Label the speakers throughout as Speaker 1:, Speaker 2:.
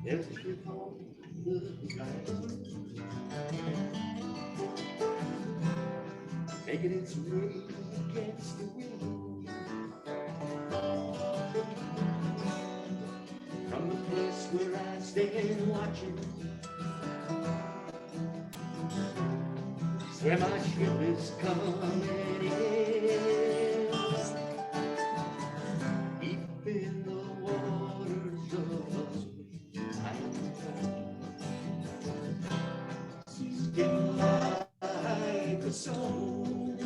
Speaker 1: There's a ship on the horizon, making its way against the wind. From the place where I stand watching, where my ship is coming in, deep in the waters of I she's getting like a song.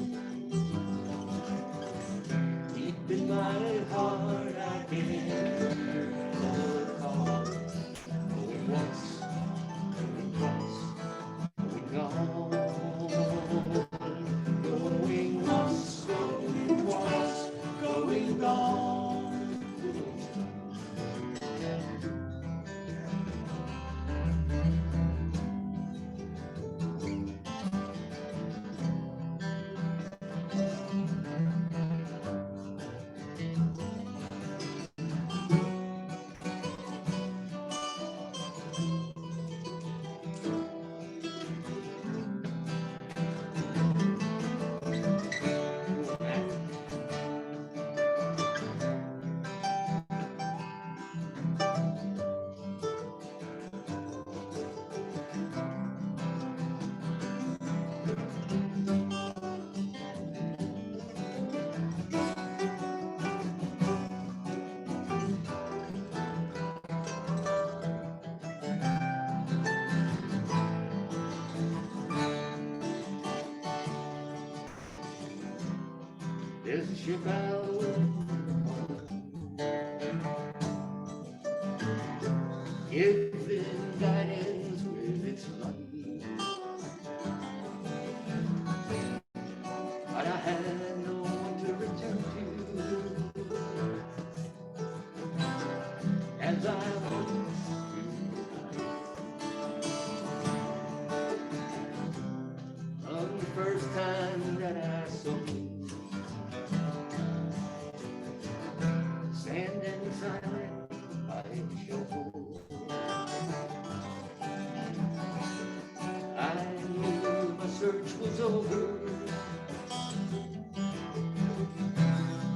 Speaker 1: Deep in my heart I can hear the call. Going once, going twice, going gone. Going once, going twice, going gone. There's a ship out giving guidance with its light, but I had no one to return to as I went on the first time that I saw you, standing silent by the shore. I knew my search was over.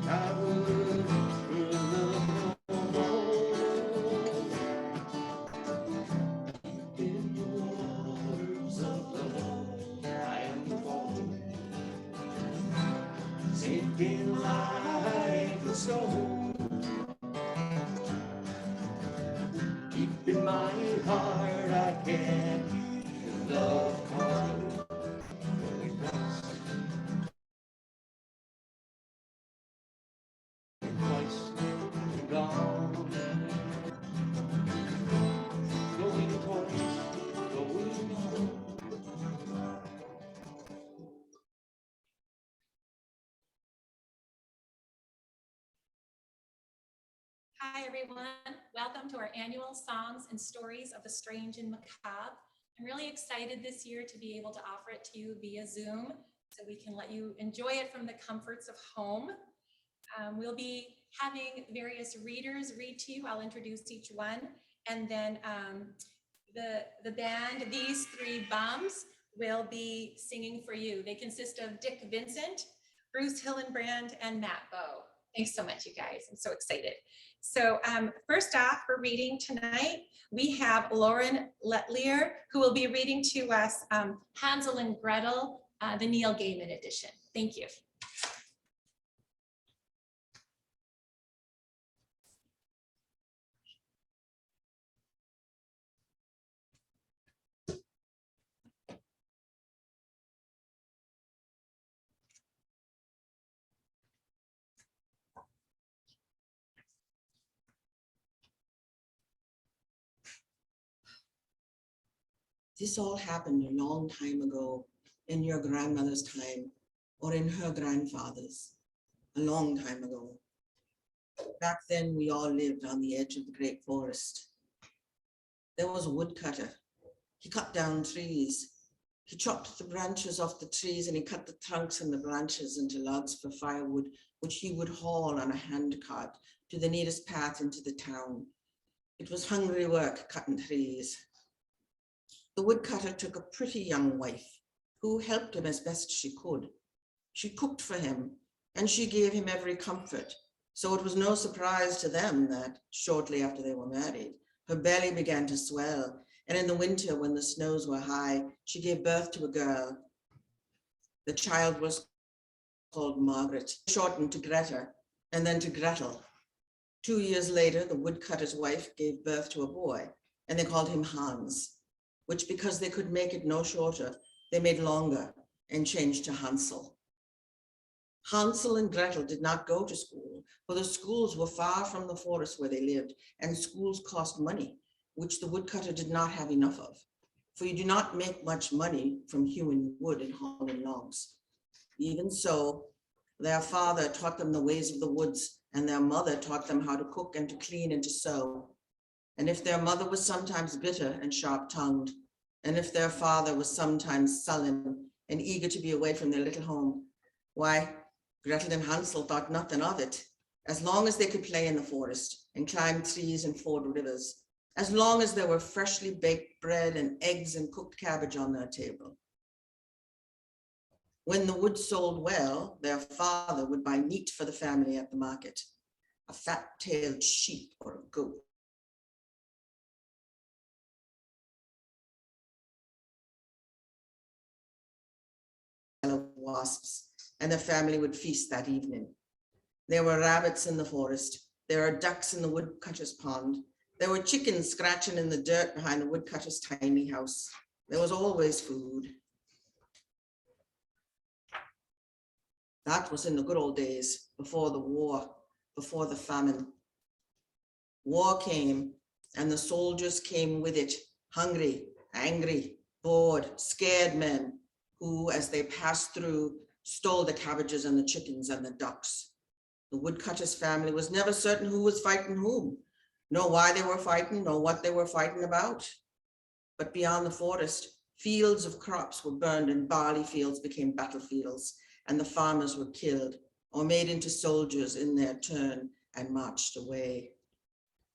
Speaker 1: I would look no more. In the waters of love, I am falling, sinking like a stone. Deep in my heart, I can hear love calling. Going once, going twice, going gone. Going twice, going gone.
Speaker 2: Hi, everyone. Welcome to our annual Songs and Stories of the Strange and Macabre. I'm really excited this year to be able to offer it to you via Zoom so we can let you enjoy it from the comforts of home. We'll be having various readers read to you. I'll introduce each one. And then the band, These Three Bums, will be singing for you. They consist of Dick Vincent, Bruce Hildenbrand, and Matt Bowe. Thanks so much, you guys. I'm so excited. So first off, for reading tonight, we have Lauren Letellier, who will be reading to us Hansel and Gretel, the Neil Gaiman edition. Thank you.
Speaker 3: This all happened a long time ago, in your grandmother's time, or in her grandfather's, a long time ago. Back then, we all lived on the edge of the great forest. There was a woodcutter. He cut down trees. He chopped the branches off the trees and he cut the trunks and the branches into logs for firewood, which he would haul on a hand cart to the nearest path into the town. It was hungry work cutting trees. The woodcutter took a pretty young wife who helped him as best she could. She cooked for him and she gave him every comfort. So it was no surprise to them that shortly after they were married, her belly began to swell. And in the winter, when the snows were high, she gave birth to a girl. The child was called Margaret, shortened to Greta, and then to Gretel. 2 years later, the woodcutter's wife gave birth to a boy, and they called him Hans, which, because they could make it no shorter, they made longer and changed to Hansel. Hansel and Gretel did not go to school, for the schools were far from the forest where they lived, and schools cost money, which the woodcutter did not have enough of. For you do not make much money from hewing wood and hauling logs. Even so, their father taught them the ways of the woods, and their mother taught them how to cook and to clean and to sew. And if their mother was sometimes bitter and sharp-tongued, and if their father was sometimes sullen and eager to be away from their little home, why, Gretel and Hansel thought nothing of it, as long as they could play in the forest and climb trees and ford rivers, as long as there were freshly baked bread and eggs and cooked cabbage on their table. When the wood sold well, their father would buy meat for the family at the market, a fat-tailed sheep or a goat. Wasps, and the family would feast that evening. There were rabbits in the forest. There were ducks in the woodcutter's pond. There were chickens scratching in the dirt behind the woodcutter's tiny house. There was always food. That was in the good old days, before the war, before the famine. War came, and the soldiers came with it, hungry, angry, bored, scared men, who, as they passed through, stole the cabbages and the chickens and the ducks. The woodcutter's family was never certain who was fighting whom, nor why they were fighting, nor what they were fighting about. But beyond the forest, fields of crops were burned and barley fields became battlefields, and the farmers were killed or made into soldiers in their turn and marched away.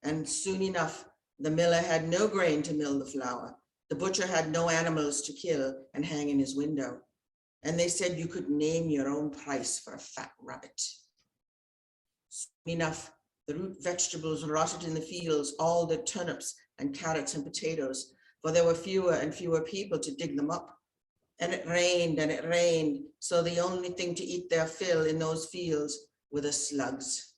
Speaker 3: And soon enough, the miller had no grain to mill the flour. The butcher had no animals to kill and hang in his window. And they said you could name your own price for a fat rabbit. Soon enough, the root vegetables rotted in the fields, all the turnips and carrots and potatoes, for there were fewer and fewer people to dig them up. And it rained, so the only thing to eat their fill in those fields were the slugs.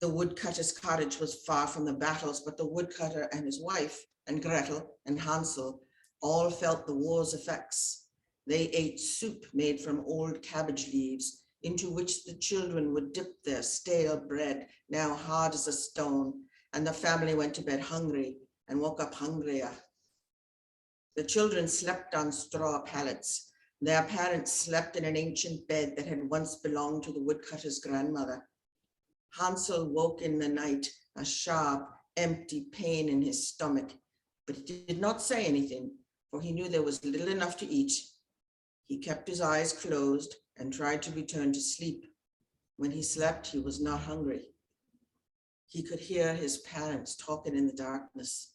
Speaker 3: The woodcutter's cottage was far from the battles, but the woodcutter and his wife and Gretel and Hansel all felt the war's effects. They ate soup made from old cabbage leaves, into which the children would dip their stale bread, now hard as a stone, and the family went to bed hungry and woke up hungrier. The children slept on straw pallets. Their parents slept in an ancient bed that had once belonged to the woodcutter's grandmother. Hansel woke in the night, a sharp, empty pain in his stomach, but he did not say anything, for he knew there was little enough to eat. He kept his eyes closed and tried to return to sleep. When he slept, he was not hungry. He could hear his parents talking in the darkness.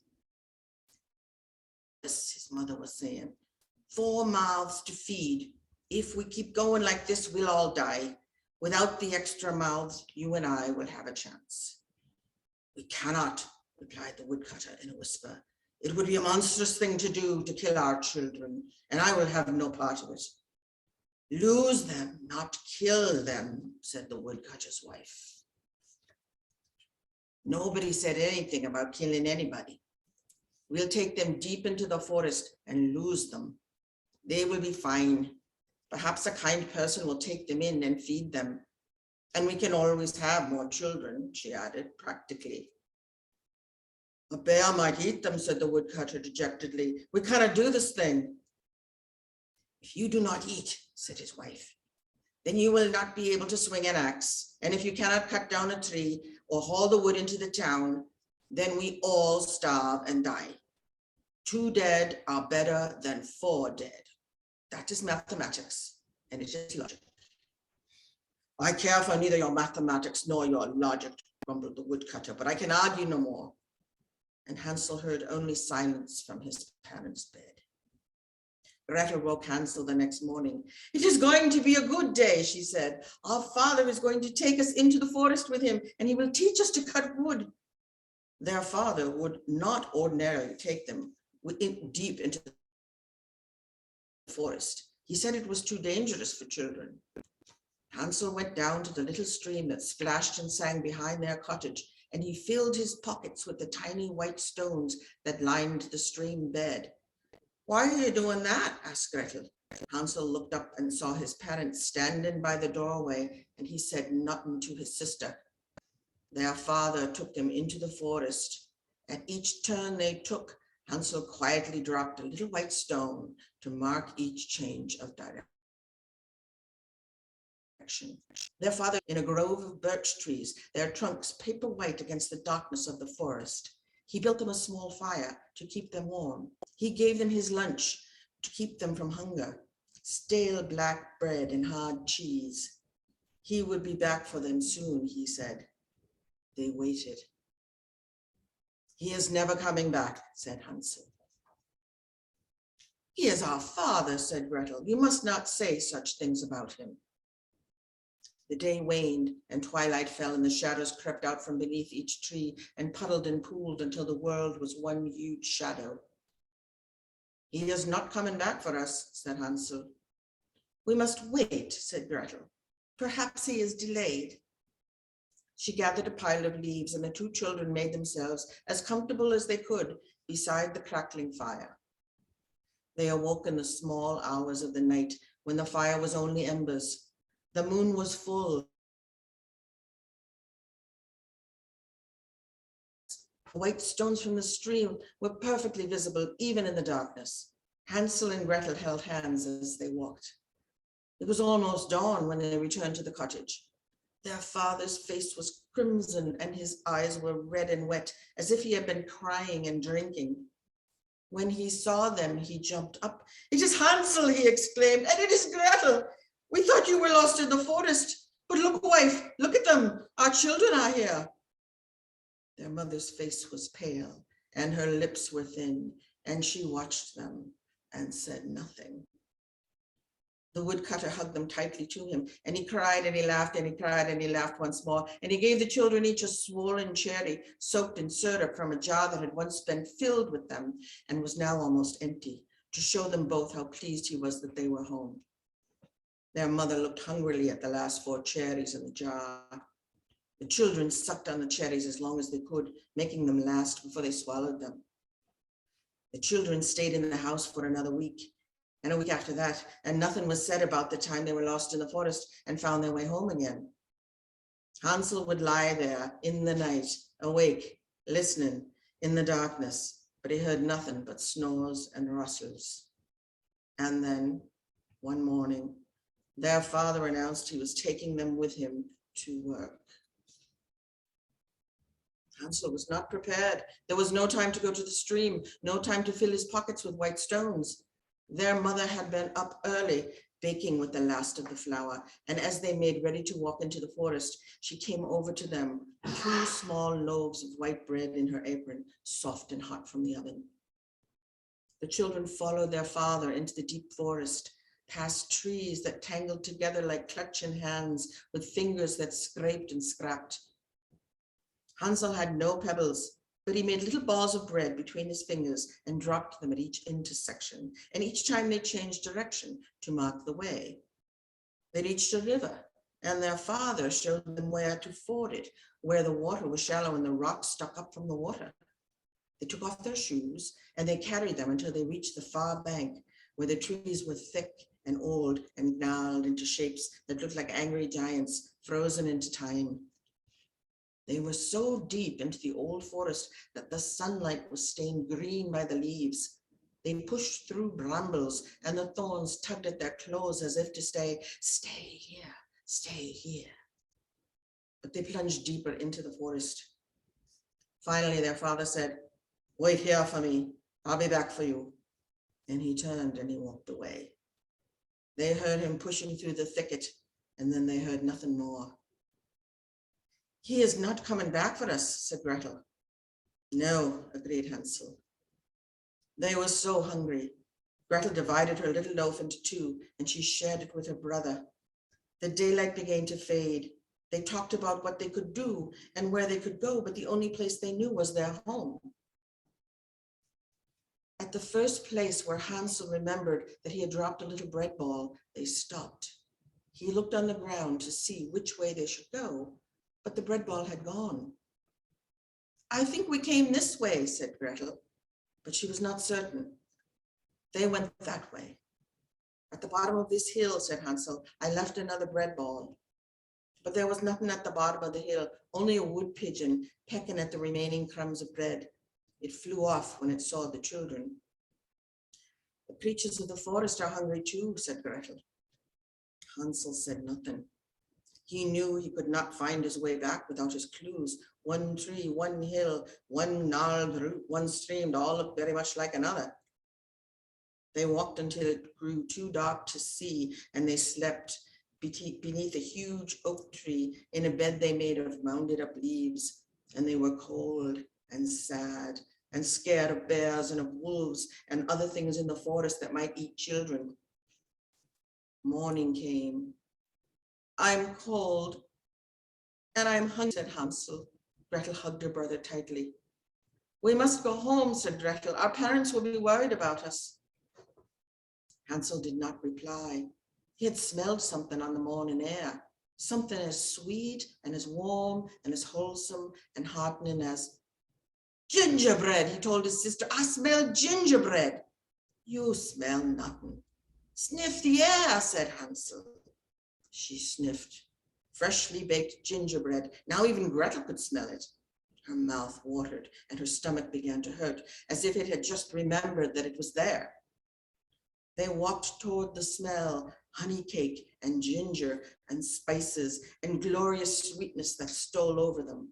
Speaker 3: Yes, his mother was saying, 4 mouths to feed. If we keep going like this, we'll all die. Without the extra mouths, you and I will have a chance. We cannot, replied the woodcutter in a whisper. It would be a monstrous thing to do to kill our children, and I will have no part of it. Lose them, not kill them, said the woodcutter's wife. Nobody said anything about killing anybody. We'll take them deep into the forest and lose them. They will be fine. Perhaps a kind person will take them in and feed them. And we can always have more children, she added practically. A bear might eat them, said the woodcutter dejectedly. We cannot do this thing. If you do not eat, said his wife, then you will not be able to swing an axe. And if you cannot cut down a tree or haul the wood into the town, then we all starve and die. 2 dead are better than 4 dead. That is mathematics, and it is logic. I care for neither your mathematics nor your logic, grumbled the woodcutter, but I can argue no more. and Hansel heard only silence from his parents' bed. Gretel woke Hansel the next morning. "It is going to be a good day," she said. "Our father is going to take us into the forest with him, and he will teach us to cut wood." Their father would not ordinarily take them deep into the forest. He said it was too dangerous for children. Hansel went down to the little stream that splashed and sang behind their cottage, and he filled his pockets with the tiny white stones that lined the stream bed. "Why are you doing that?" asked Gretel. Hansel looked up and saw his parents standing by the doorway, and he said nothing to his sister. Their father took them into the forest. At each turn they took, Hansel quietly dropped a little white stone to mark each change of direction. Their father in a grove of birch trees, their trunks paper white against the darkness of the forest. He built them a small fire to keep them warm. He gave them his lunch to keep them from hunger, stale black bread and hard cheese. He would be back for them soon, he said. They waited. "He is never coming back," said Hansel. "He is our father," said Gretel. "You must not say such things about him." The day waned and twilight fell, and the shadows crept out from beneath each tree and puddled and pooled until the world was one huge shadow. "He is not coming back for us," said Hansel. "We must wait," said Gretel. "Perhaps he is delayed." She gathered a pile of leaves, and the two children made themselves as comfortable as they could beside the crackling fire. They awoke in the small hours of the night when the fire was only embers. The moon was full. White stones from the stream were perfectly visible even in the darkness. Hansel and Gretel held hands as they walked. It was almost dawn when they returned to the cottage. Their father's face was crimson and his eyes were red and wet, as if he had been crying and drinking. When he saw them, he jumped up. "It is Hansel," he exclaimed, "and it is Gretel. We thought you were lost in the forest, but look, wife, look at them. Our children are here." Their mother's face was pale and her lips were thin, and she watched them and said nothing. The woodcutter hugged them tightly to him, and he cried and he laughed and he cried and he laughed once more, and he gave the children each a swollen cherry soaked in syrup from a jar that had once been filled with them and was now almost empty, to show them both how pleased he was that they were home. Their mother looked hungrily at the last 4 cherries in the jar. The children sucked on the cherries as long as they could, making them last before they swallowed them. The children stayed in the house for another week, and a week after that, and nothing was said about the time they were lost in the forest and found their way home again. Hansel would lie there in the night, awake, listening in the darkness, but he heard nothing but snores and rustles. And then, one morning, their father announced he was taking them with him to work. Hansel was not prepared. There was no time to go to the stream, no time to fill his pockets with white stones. Their mother had been up early, baking with the last of the flour, and as they made ready to walk into the forest, she came over to them, 2 small loaves of white bread in her apron, soft and hot from the oven. The children followed their father into the deep forest, past trees that tangled together like clutching hands with fingers that scraped and scrapped. Hansel had no pebbles, but he made little balls of bread between his fingers and dropped them at each intersection, and each time they changed direction to mark the way. They reached a river, and their father showed them where to ford it, where the water was shallow and the rocks stuck up from the water. They took off their shoes, and they carried them until they reached the far bank, where the trees were thick and old and gnarled into shapes that looked like angry giants frozen into time. They were so deep into the old forest that the sunlight was stained green by the leaves. They pushed through brambles, and the thorns tugged at their clothes as if to say, "Stay here, stay here." But they plunged deeper into the forest. Finally, their father said, "Wait here for me. I'll be back for you." And he turned and he walked away. They heard him pushing through the thicket, and then they heard nothing more. "He is not coming back for us," said Gretel. No, agreed Hansel. They were so hungry. Gretel divided her little loaf into two, and she shared it with her brother. The daylight began to fade. They talked about what they could do and where they could go, but the only place they knew was their home. At the first place where Hansel remembered that he had dropped a little bread ball, they stopped. He looked on the ground to see which way they should go, but the bread ball had gone. I think we came this way, said Gretel, but she was not certain. They went that way. At the bottom of this hill, said Hansel, I left another bread ball. But there was nothing at the bottom of the hill, only a wood pigeon pecking at the remaining crumbs of bread. It flew off when it saw the children. The creatures of the forest are hungry too, said Gretel. Hansel said nothing. He knew he could not find his way back without his clues. One tree, one hill, one gnarled root, one stream, all looked very much like another. They walked until it grew too dark to see, and they slept beneath a huge oak tree in a bed they made of mounded up leaves. And they were cold and sad and scared of bears and of wolves and other things in the forest that might eat children. Morning came. I'm cold and I'm hungry, said Hansel. Gretel hugged her brother tightly. We must go home, said Gretel. Our parents will be worried about us. Hansel did not reply. He had smelled something on the morning air, something as sweet and as warm and as wholesome and heartening as gingerbread, he told his sister. I smell gingerbread. You smell nothing. Sniff the air, said Hansel. She sniffed. Freshly baked gingerbread. Now even Gretel could smell it. Her mouth watered and her stomach began to hurt, as if it had just remembered that it was there. They walked toward the smell, honey cake and ginger and spices and glorious sweetness that stole over them.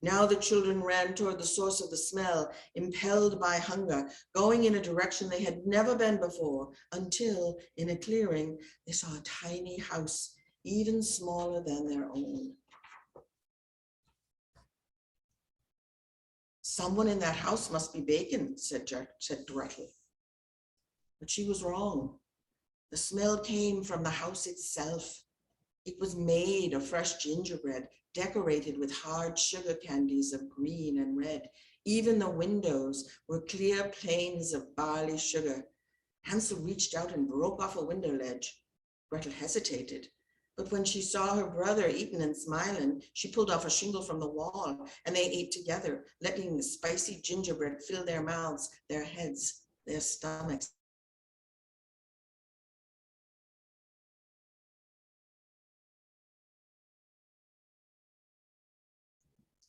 Speaker 3: Now the children ran toward the source of the smell, impelled by hunger, going in a direction they had never been before, until, in a clearing, they saw a tiny house, even smaller than their own. Someone in that house must be baking, said Gretel. But she was wrong. The smell came from the house itself. It was made of fresh gingerbread, decorated with hard sugar candies of green and red. Even the windows were clear plains of barley sugar. Hansel reached out and broke off a window ledge. Gretel hesitated, but when she saw her brother eating and smiling, she pulled off a shingle from the wall, and they ate together, letting the spicy gingerbread fill their mouths, their heads, their stomachs.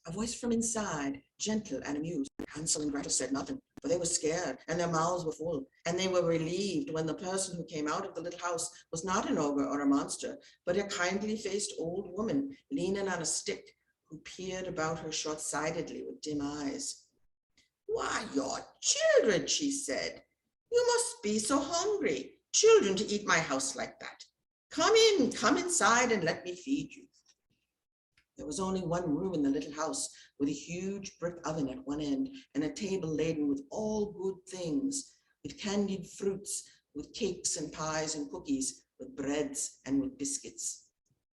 Speaker 3: A voice from inside, gentle and amused. Hansel and Gretel said nothing, for they were scared and their mouths were full, and they were relieved when the person who came out of the little house was not an ogre or a monster, but a kindly-faced old woman leaning on a stick who peered about her short-sightedly with dim eyes. Why, you're children, she said. You must be so hungry. Children to eat my house like that. Come inside and let me feed you. There was only one room in the little house, with a huge brick oven at one end and a table laden with all good things, with candied fruits, with cakes and pies and cookies, with breads and with biscuits.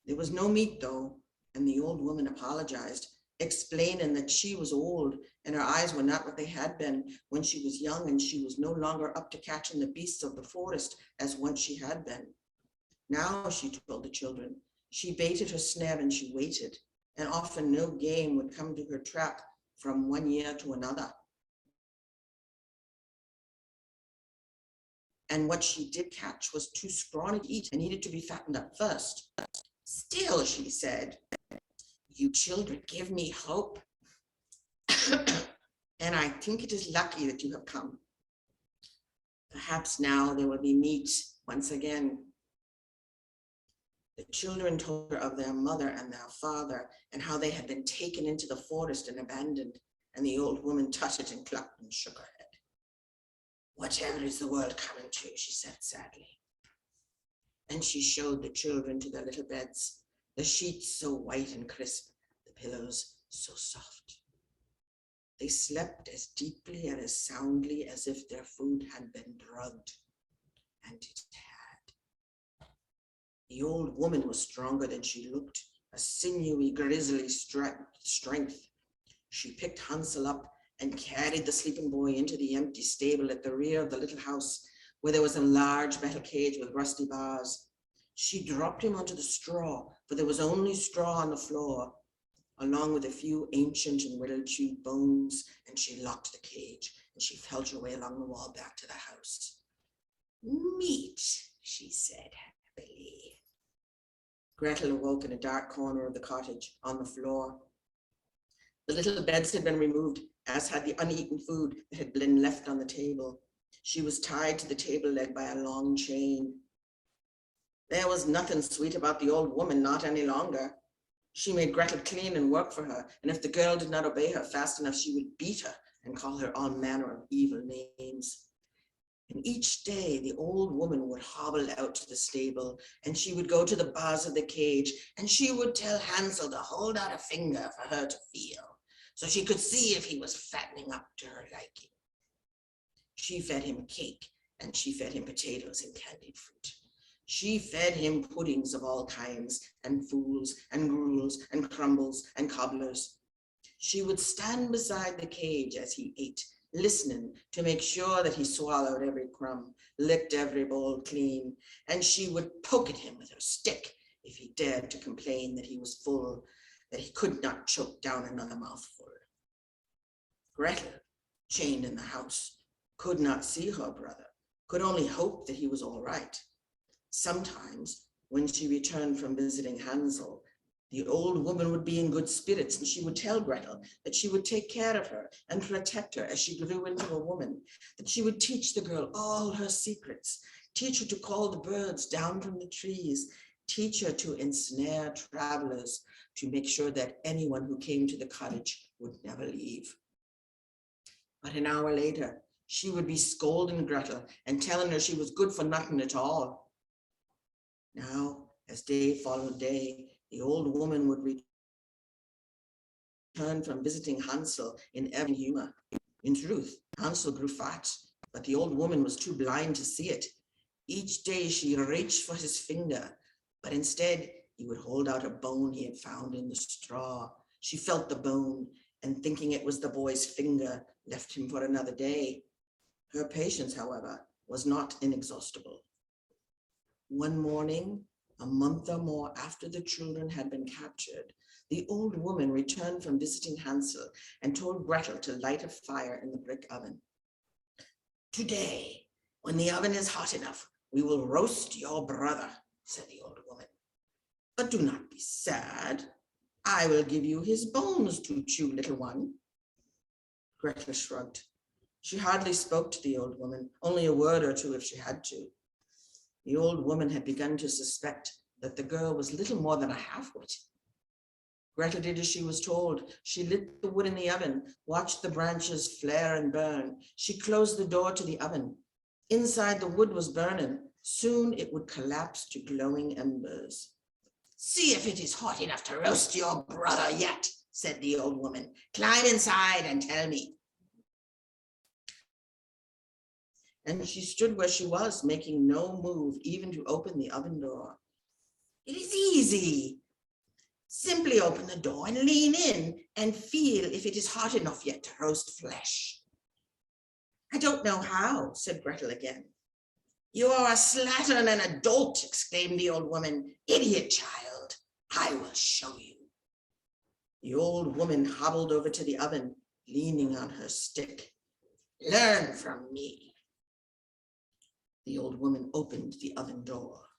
Speaker 3: There was no meat, though, and the old woman apologized, explaining that she was old and her eyes were not what they had been when she was young, and she was no longer up to catching the beasts of the forest as once she had been. Now, she told the children, she baited her snare and she waited, and often no game would come to her trap from one year to another. And what she did catch was too scrawny to eat and needed to be fattened up first. Still, she said, you children give me hope. And I think it is lucky that you have come. Perhaps now there will be meat once again. The children told her of their mother and their father and how they had been taken into the forest and abandoned, and the old woman tutted and clucked and shook her head. Whatever is the world coming to, she said sadly. And she showed the children to their little beds, the sheets so white and crisp, the pillows so soft. They slept as deeply and as soundly as if their food had been drugged, and it had. The old woman was stronger than she looked, a sinewy, grisly strength. She picked Hansel up and carried the sleeping boy into the empty stable at the rear of the little house, where there was a large metal cage with rusty bars. She dropped him onto the straw, for there was only straw on the floor, along with a few ancient and well-chewed bones, and she locked the cage, and she felt her way along the wall back to the house. "Meat," she said happily. Gretel awoke in a dark corner of the cottage on the floor. The little beds had been removed, as had the uneaten food that had been left on the table. She was tied to the table leg by a long chain. There was nothing sweet about the old woman, not any longer. She made Gretel clean and work for her, and if the girl did not obey her fast enough, she would beat her and call her all manner of evil names. And each day the old woman would hobble out to the stable, and she would go to the bars of the cage, and she would tell Hansel to hold out a finger for her to feel, so she could see if he was fattening up to her liking. She fed him cake, and she fed him potatoes and candied fruit. She fed him puddings of all kinds, and fools, and gruels, and crumbles, and cobblers. She would stand beside the cage as he ate, listening to make sure that he swallowed every crumb, licked every bowl clean, and she would poke at him with her stick if he dared to complain that he was full, that he could not choke down another mouthful. Gretel, chained in the house, could not see her brother, could only hope that he was all right. Sometimes, when she returned from visiting Hansel, the old woman would be in good spirits, and she would tell Gretel that she would take care of her and protect her as she grew into a woman, that she would teach the girl all her secrets, teach her to call the birds down from the trees, teach her to ensnare travelers, to make sure that anyone who came to the cottage would never leave. But an hour later, she would be scolding Gretel and telling her she was good for nothing at all. Now, as day followed day, the old woman would return from visiting Hansel in every humor. In truth, Hansel grew fat, but the old woman was too blind to see it. Each day she reached for his finger, but instead he would hold out a bone he had found in the straw. She felt the bone, and thinking it was the boy's finger, left him for another day. Her patience, however, was not inexhaustible. One morning, a month or more after the children had been captured, the old woman returned from visiting Hansel and told Gretel to light a fire in the brick oven. "Today, when the oven is hot enough, we will roast your brother," said the old woman. "But do not be sad. I will give you his bones to chew, little one." Gretel shrugged. She hardly spoke to the old woman, only a word or two if she had to. The old woman had begun to suspect that the girl was little more than a half-wit. Gretel did as she was told. She lit the wood in the oven, watched the branches flare and burn. She closed the door to the oven. Inside, the wood was burning. Soon it would collapse to glowing embers. "See if it is hot enough to roast your brother yet," said the old woman. "Climb inside and tell me." And she stood where she was, making no move, even to open the oven door. "It is easy. Simply open the door and lean in and feel if it is hot enough yet to roast flesh." "I don't know how," said Gretel again. "You are a slattern and a dolt," exclaimed the old woman. "Idiot child, I will show you." The old woman hobbled over to the oven, leaning on her stick. "Learn from me." The old woman opened the oven door.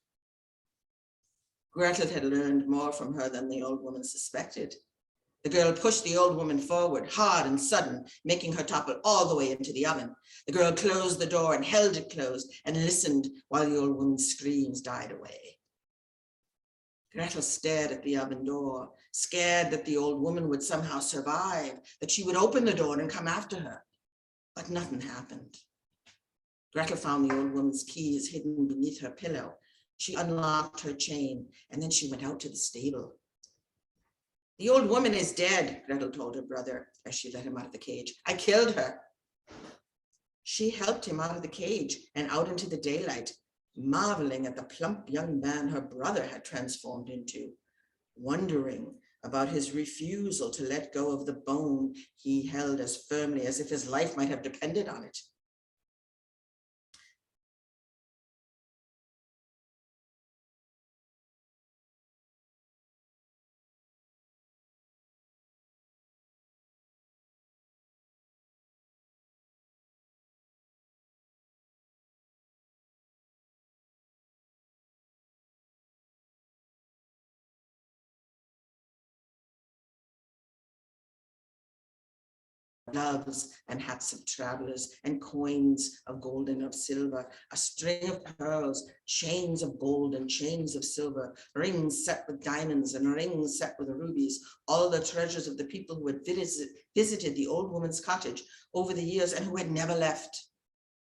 Speaker 3: Gretel had learned more from her than the old woman suspected. The girl pushed the old woman forward, hard and sudden, making her topple all the way into the oven. The girl closed the door and held it closed and listened while the old woman's screams died away. Gretel stared at the oven door, scared that the old woman would somehow survive, that she would open the door and come after her. But nothing happened. Gretel found the old woman's keys hidden beneath her pillow. She unlocked her chain, and then she went out to the stable. The old woman is dead, Gretel told her brother as she let him out of the cage. I killed her. She helped him out of the cage and out into the daylight, marveling at the plump young man her brother had transformed into, wondering about his refusal to let go of the bone he held as firmly as if his life might have depended on it. Gloves and hats of travelers, and coins of gold and of silver, a string of pearls, chains of gold and chains of silver, rings set with diamonds and rings set with rubies, all the treasures of the people who had visited the old woman's cottage over the years and who had never left.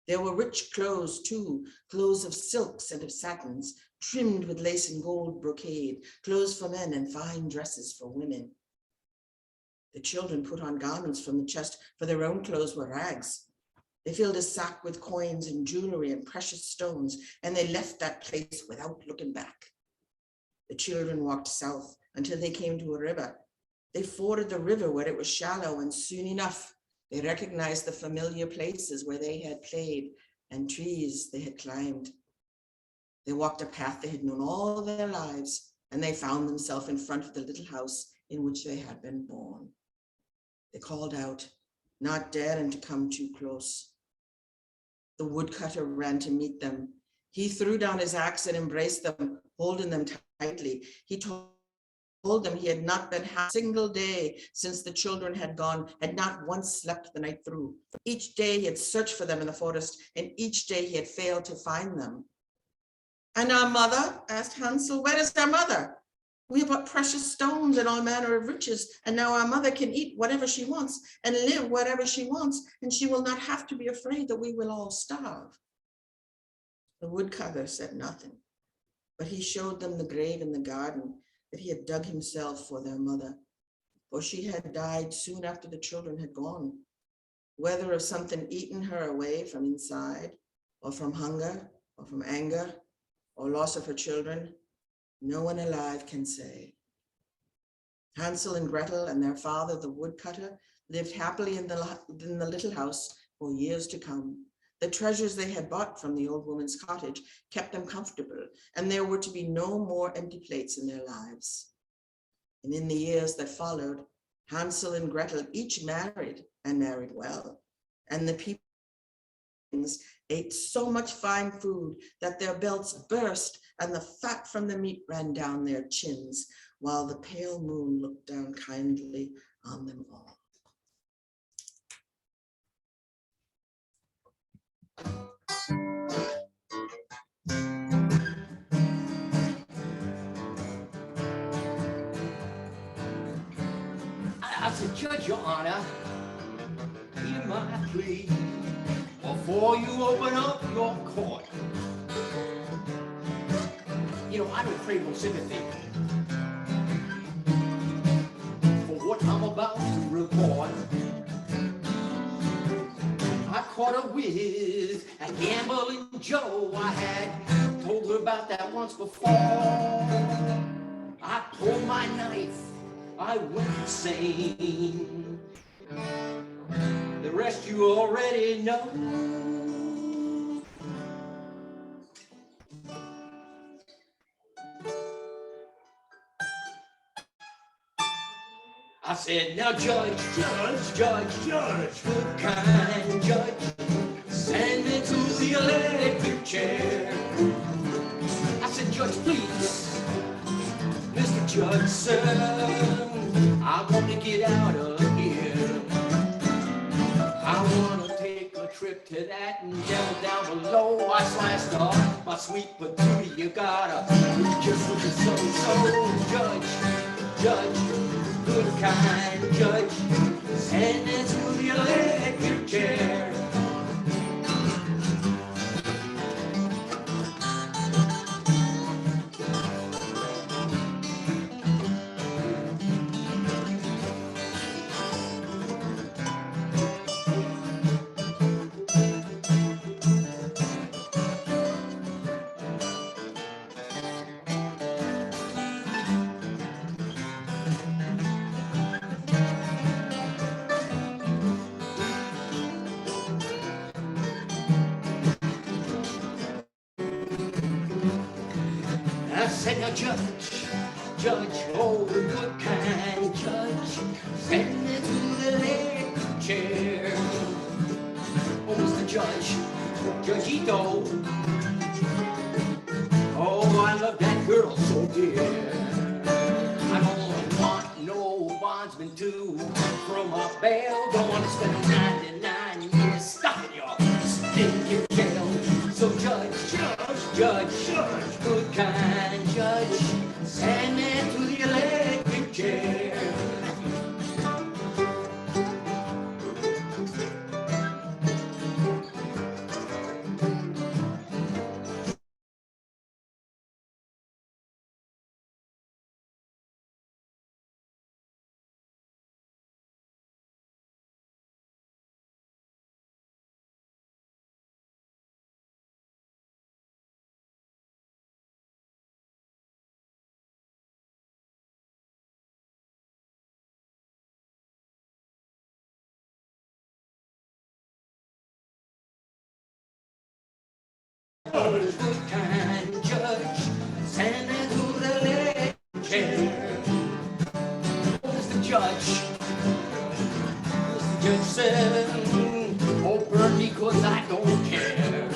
Speaker 3: There were rich clothes too, clothes of silks and of satins, trimmed with lace and gold brocade, clothes for men and fine dresses for women. The children put on garments from the chest, for their own clothes were rags. They filled a sack with coins and jewelry and precious stones, and they left that place without looking back. The children walked south until they came to a river. They forded the river where it was shallow, and soon enough, they recognized the familiar places where they had played and trees they had climbed. They walked a path they had known all their lives, and they found themselves in front of the little house in which they had been born. They called out, not daring to come too close. The woodcutter ran to meet them. He threw down his axe and embraced them, holding them tightly. He told them he had not been half a single day since the children had gone, had not once slept the night through. Each day he had searched for them in the forest, and each day he had failed to find them. And our mother? Asked Hansel. Where is our mother? We have brought precious stones and all manner of riches, and now our mother can eat whatever she wants and live whatever she wants, and she will not have to be afraid that we will all starve. The woodcutter said nothing, but he showed them the grave in the garden that he had dug himself for their mother, for she had died soon after the children had gone, whether of something eating her away from inside, or from hunger, or from anger, or loss of her children. No one alive can say. Hansel and Gretel and their father, the woodcutter, lived happily in the little house for years to come. The treasures they had bought from the old woman's cottage kept them comfortable, and there were to be no more empty plates in their lives. And in the years that followed, Hansel and Gretel each married, and married well, and the people ate so much fine food that their belts burst and the fat from the meat ran down their chins, while the pale moon looked down kindly on them all.
Speaker 1: I said, Judge, Your Honor, hear my plea before you open up your court. You know, I don't crave no sympathy for what I'm about to report. I caught her with a gambling Joe. I had told her about that once before. I pulled my knife, I went insane. The rest you already know. I said, now judge, good kind judge, send me to the electric chair. I said, Judge, please, Mr. Judge, sir, I want to get out of here. I want to take a trip to that devil down below. I sliced off my sweet patootie. You gotta just look at so, judge, good kind judge, send it to the electric chair. said, now judge, oh, good kind judge, send me to the electric chair. Oh, Mr. Judge, Judgito, oh, I love that girl so dear. I don't want no bondsman to throw my bail. Don't want to spend 99 years stuck in your stinking jail. So judge, good kind judge, send me to the electric chair. Oh, good kind judge, send me to the electric chair. Oh, Mr. Judge said, oh, burn me 'cause I don't care.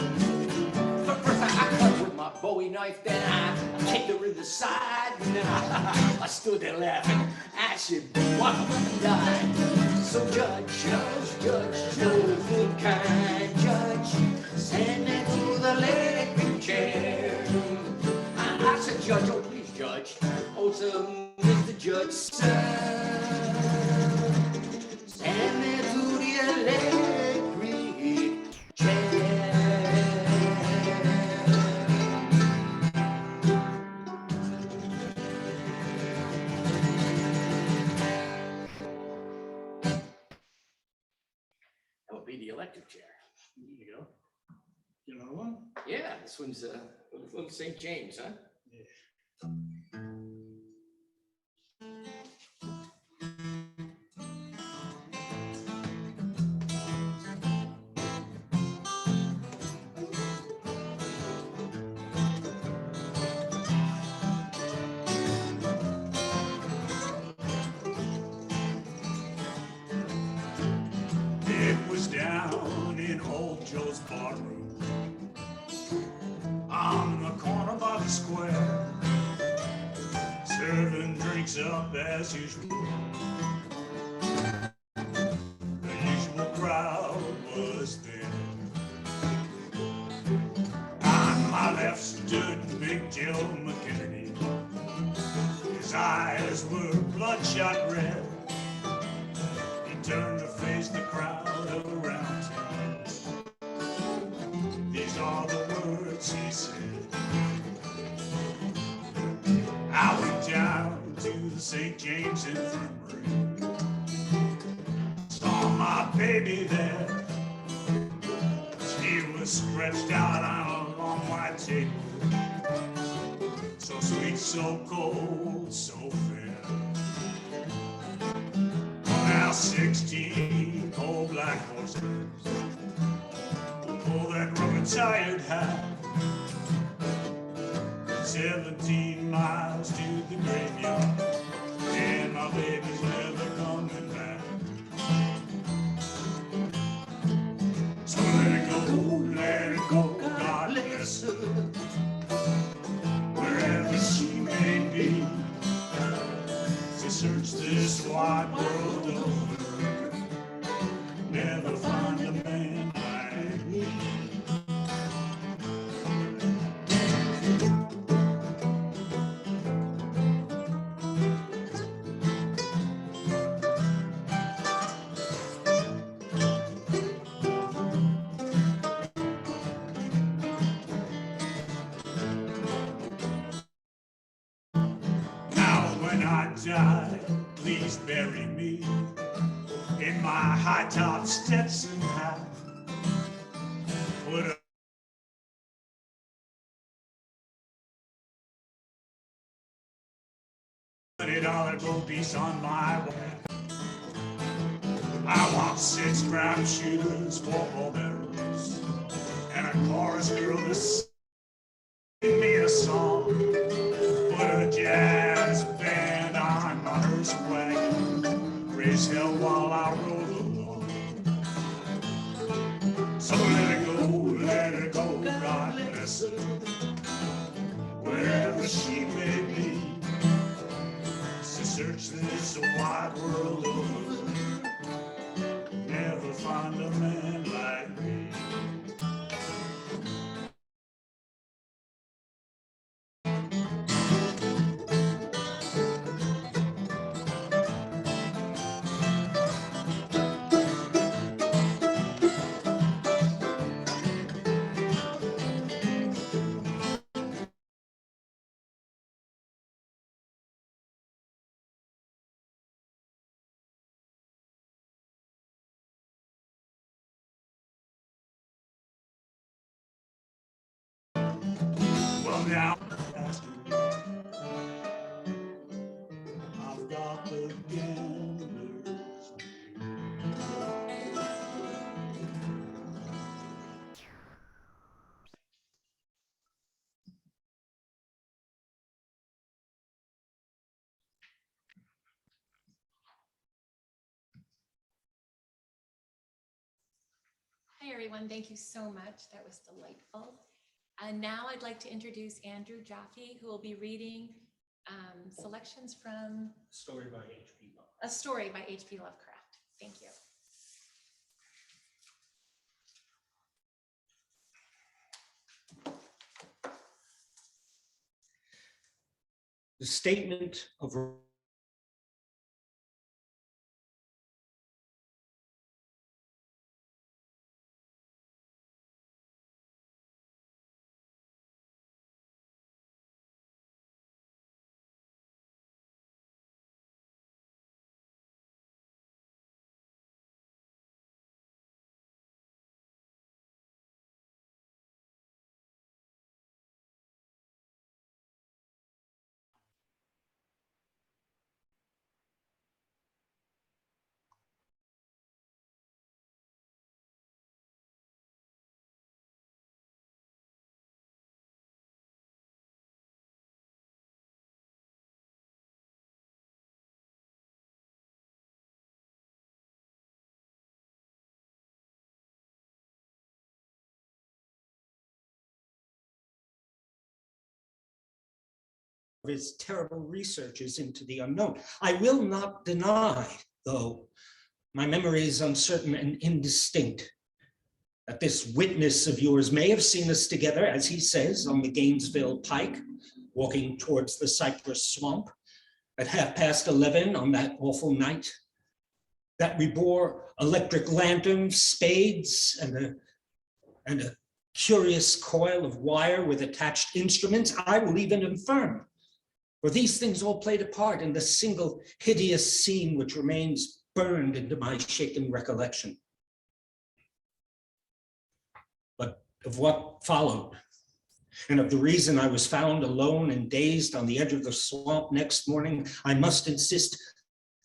Speaker 1: But first I cut her with my Bowie knife, then I kicked her in the side, and then I stood there laughing as she wobbled and died. So judge, oh, good kind judge, send me to the electric chair. I said, Judge, oh, please, Judge. Oh, so Mr. Judge, sir, send me to the electric chair. That would be the electric chair.
Speaker 4: There you go. You know one?
Speaker 1: Yeah, this one's from St. James, huh?
Speaker 4: Yeah. It was down in old Joe's barroom on the corner by the square, serving drinks up as usual. The usual crowd was there. On my left stood Big Joe McKennedy. His eyes were bloodshot red. He turned to face the crowd around him. These are the words he said. I went down to the St. James Infirmary. Saw my baby there. She was stretched out on a long white table. So sweet, so cold, so fair. Now 16 cold black horses pull that rubber-tired hat. 17 miles to the graveyard, and my baby's never coming back. So let it go, God bless her, wherever she may be. She searched this wide world over, never find a man like me. Die, please bury me in my high-top Stetson hat. Put a $20 gold piece on my wall. I want 6 crap shooters, 4 bowlbearers, and a chorus girl to sing me a song. lonesome, wherever she may be. So search this wide world over, never find a man like me. Well, now I've got the gambler's
Speaker 2: Hi, everyone. Thank you so much. That was delightful. And now I'd like to introduce Andrew Joffe, who will be reading selections from
Speaker 5: Story by H.P. Lovecraft.
Speaker 2: a story by H.P. Lovecraft. Thank you.
Speaker 5: The statement of his terrible researches into the unknown. I will not deny, though my memory is uncertain and indistinct, that this witness of yours may have seen us together, as he says, on the Gainesville Pike, walking towards the cypress swamp at 11:30 on that awful night, that we bore electric lanterns, spades, and a curious coil of wire with attached instruments. I will even affirm, for these things all played a part in the single hideous scene which remains burned into my shaken recollection. But of what followed, and of the reason I was found alone and dazed on the edge of the swamp next morning, I must insist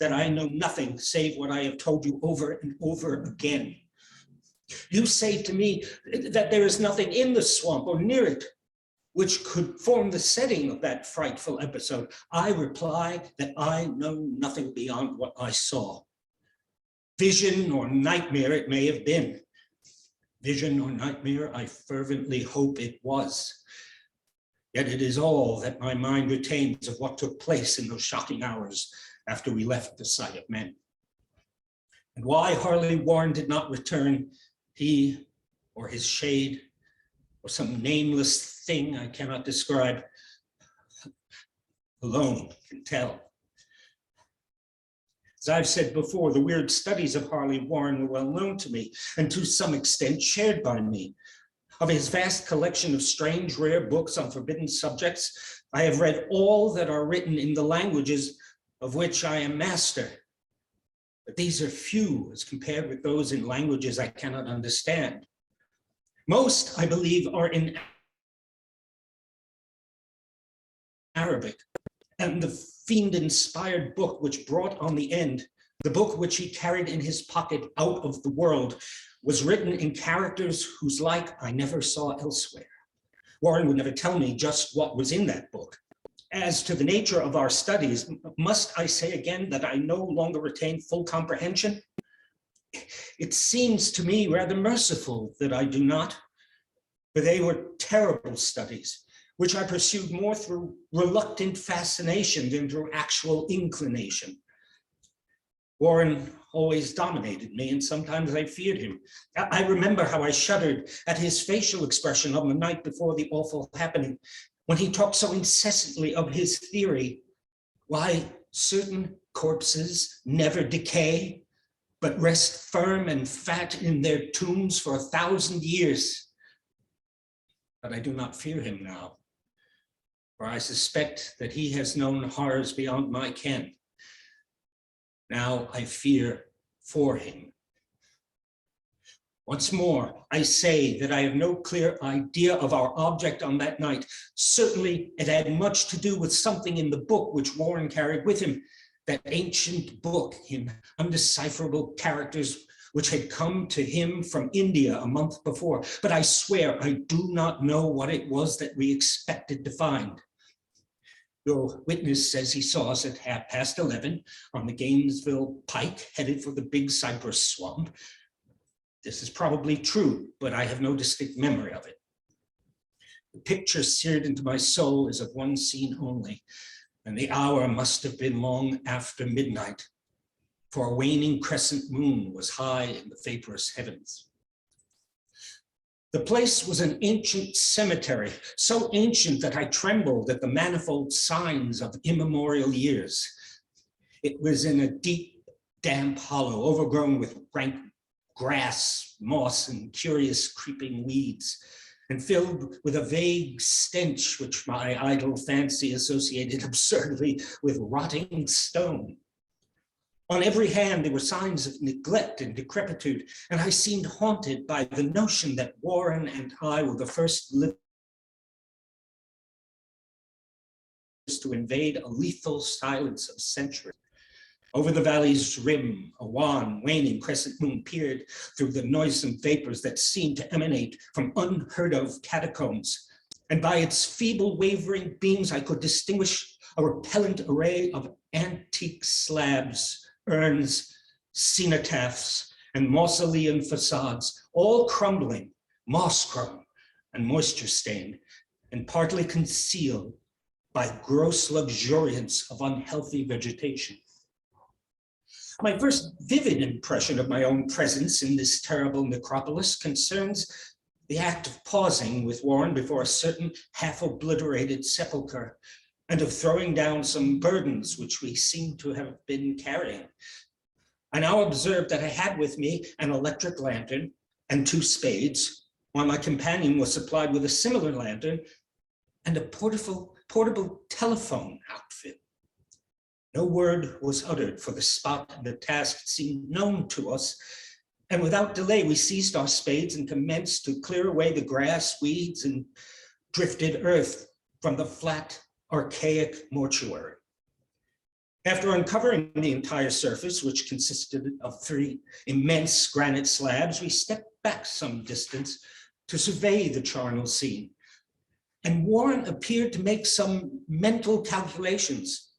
Speaker 5: that I know nothing save what I have told you over and over again. You say to me that there is nothing in the swamp or near it which could form the setting of that frightful episode. I reply that I know nothing beyond what I saw. Vision or nightmare it may have been. Vision or nightmare, I fervently hope it was. Yet it is all that my mind retains of what took place in those shocking hours after we left the sight of men. And why Harley Warren did not return, he or his shade or some nameless thing I cannot describe, alone can tell. As I've said before, the weird studies of Harley Warren were well known to me and to some extent shared by me. Of his vast collection of strange, rare books on forbidden subjects, I have read all that are written in the languages of which I am master. But these are few as compared with those in languages I cannot understand. Most, I believe, are in Arabic, and the fiend-inspired book which brought on the end, the book which he carried in his pocket out of the world, was written in characters whose like I never saw elsewhere. Warren would never tell me just what was in that book. As to the nature of our studies, must I say again that I no longer retain full comprehension? It seems to me rather merciful that I do not. but they were terrible studies, which I pursued more through reluctant fascination than through actual inclination. Warren always dominated me, and sometimes I feared him. I remember how I shuddered at his facial expression on the night before the awful happening, when he talked so incessantly of his theory, why certain corpses never decay, but rest firm and fat in their tombs for 1,000 years. But I do not fear him now, for I suspect that he has known horrors beyond my ken. Now I fear for him. Once more, I say that I have no clear idea of our object on that night. Certainly, it had much to do with something in the book which Warren carried with him, that ancient book in undecipherable characters which had come to him from India a month before. But I swear I do not know what it was that we expected to find. Your witness says he saw us at 11:30 on the Gainesville Pike, headed for the Big Cypress Swamp. This is probably true, but I have no distinct memory of it. The picture seared into my soul is of one scene only, and the hour must have been long after midnight, for a waning crescent moon was high in the vaporous heavens. The place was an ancient cemetery, so ancient that I trembled at the manifold signs of immemorial years. It was in a deep, damp hollow, overgrown with rank grass, moss, and curious creeping weeds, and filled with a vague stench which my idle fancy associated absurdly with rotting stone. On every hand, there were signs of neglect and decrepitude, and I seemed haunted by the notion that Warren and I were the first livers to invade a lethal silence of centuries. Over the valley's rim, a wan, waning crescent moon peered through the noisome vapors that seemed to emanate from unheard-of catacombs. And by its feeble, wavering beams, I could distinguish a repellent array of antique slabs, urns, cenotaphs, and mausoleum facades, all crumbling, moss-grown and moisture-stained, and partly concealed by gross luxuriance of unhealthy vegetation. My first vivid impression of my own presence in this terrible necropolis concerns the act of pausing with Warren before a certain half-obliterated sepulcher, and of throwing down some burdens which we seem to have been carrying. I now observed that I had with me an electric lantern and 2 spades, while my companion was supplied with a similar lantern and a portable telephone outfit. No word was uttered, for the spot and the task seemed known to us, and without delay we seized our spades and commenced to clear away the grass, weeds, and drifted earth from the flat, archaic mortuary. After uncovering the entire surface, which consisted of 3 immense granite slabs, we stepped back some distance to survey the charnel scene, and Warren appeared to make some mental calculations.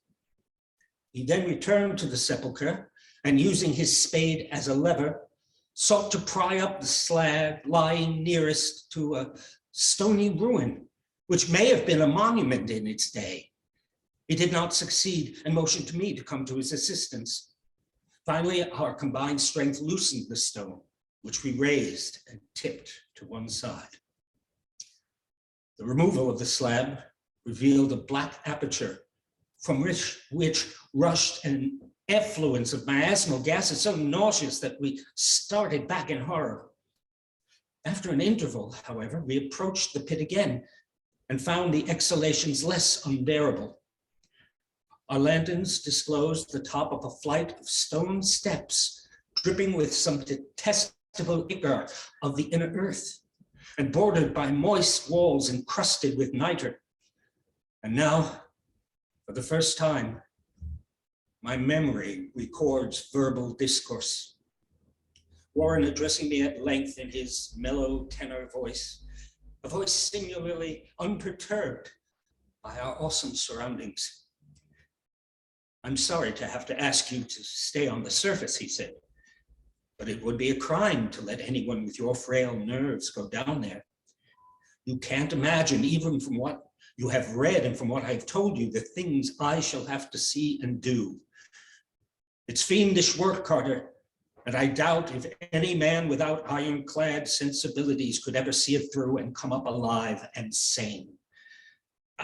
Speaker 5: He then returned to the sepulcher and, using his spade as a lever, sought to pry up the slab lying nearest to a stony ruin, which may have been a monument in its day. He did not succeed and motioned to me to come to his assistance. Finally, our combined strength loosened the stone, which we raised and tipped to one side. The removal of the slab revealed a black aperture from which rushed an effluence of miasmal gases so nauseous that we started back in horror. After an interval, however, we approached the pit again and found the exhalations less unbearable. Our lanterns disclosed the top of a flight of stone steps, dripping with some detestable ichor of the inner earth, and bordered by moist walls encrusted with nitre. And now, for the first time, my memory records verbal discourse. Warren addressing me at length in his mellow tenor voice, a voice singularly unperturbed by our awesome surroundings. "I'm sorry to have to ask you to stay on the surface," he said, "but it would be a crime to let anyone with your frail nerves go down there. You can't imagine, even from what you have read and from what I've told you, the things I shall have to see and do. It's fiendish work, Carter, and I doubt if any man without ironclad sensibilities could ever see it through and come up alive and sane.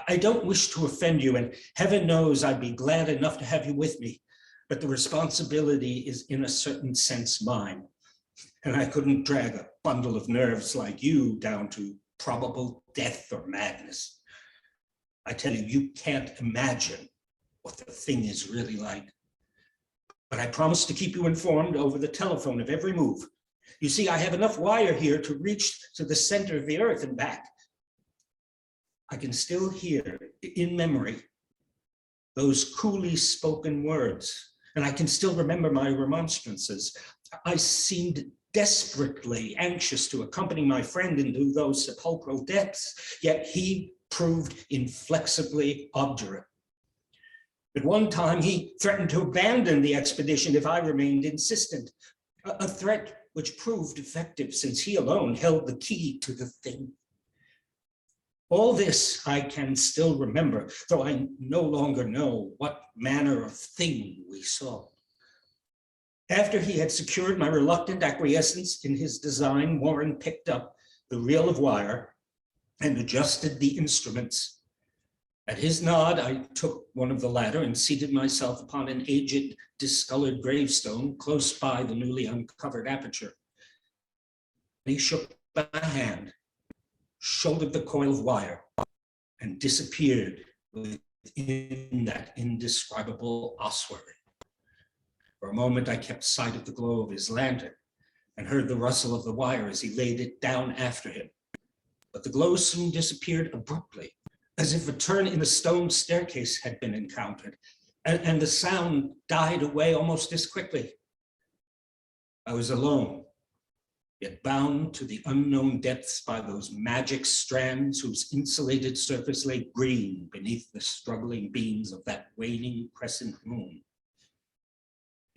Speaker 5: I don't wish to offend you, and heaven knows I'd be glad enough to have you with me, but the responsibility is in a certain sense mine, and I couldn't drag a bundle of nerves like you down to probable death or madness. I tell you, you can't imagine what the thing is really like. But I promise to keep you informed over the telephone of every move. You see, I have enough wire here to reach to the center of the earth and back. I can still hear, in memory, those coolly spoken words, and I can still remember my remonstrances. I seemed desperately anxious to accompany my friend into those sepulchral depths, yet he proved inflexibly obdurate. At one time, he threatened to abandon the expedition if I remained insistent, a threat which proved effective since he alone held the key to the thing. All this I can still remember, though I no longer know what manner of thing we saw. After he had secured my reluctant acquiescence in his design, Warren picked up the reel of wire and adjusted the instruments. At his nod, I took one of the latter and seated myself upon an aged, discolored gravestone close by the newly uncovered aperture. He shook my hand, shouldered the coil of wire, and disappeared within that indescribable ossuary. For a moment, I kept sight of the glow of his lantern and heard the rustle of the wire as he laid it down after him. But the glow soon disappeared abruptly, as if a turn in the stone staircase had been encountered, and the sound died away almost as quickly. I was alone, yet bound to the unknown depths by those magic strands whose insulated surface lay green beneath the struggling beams of that waning crescent moon.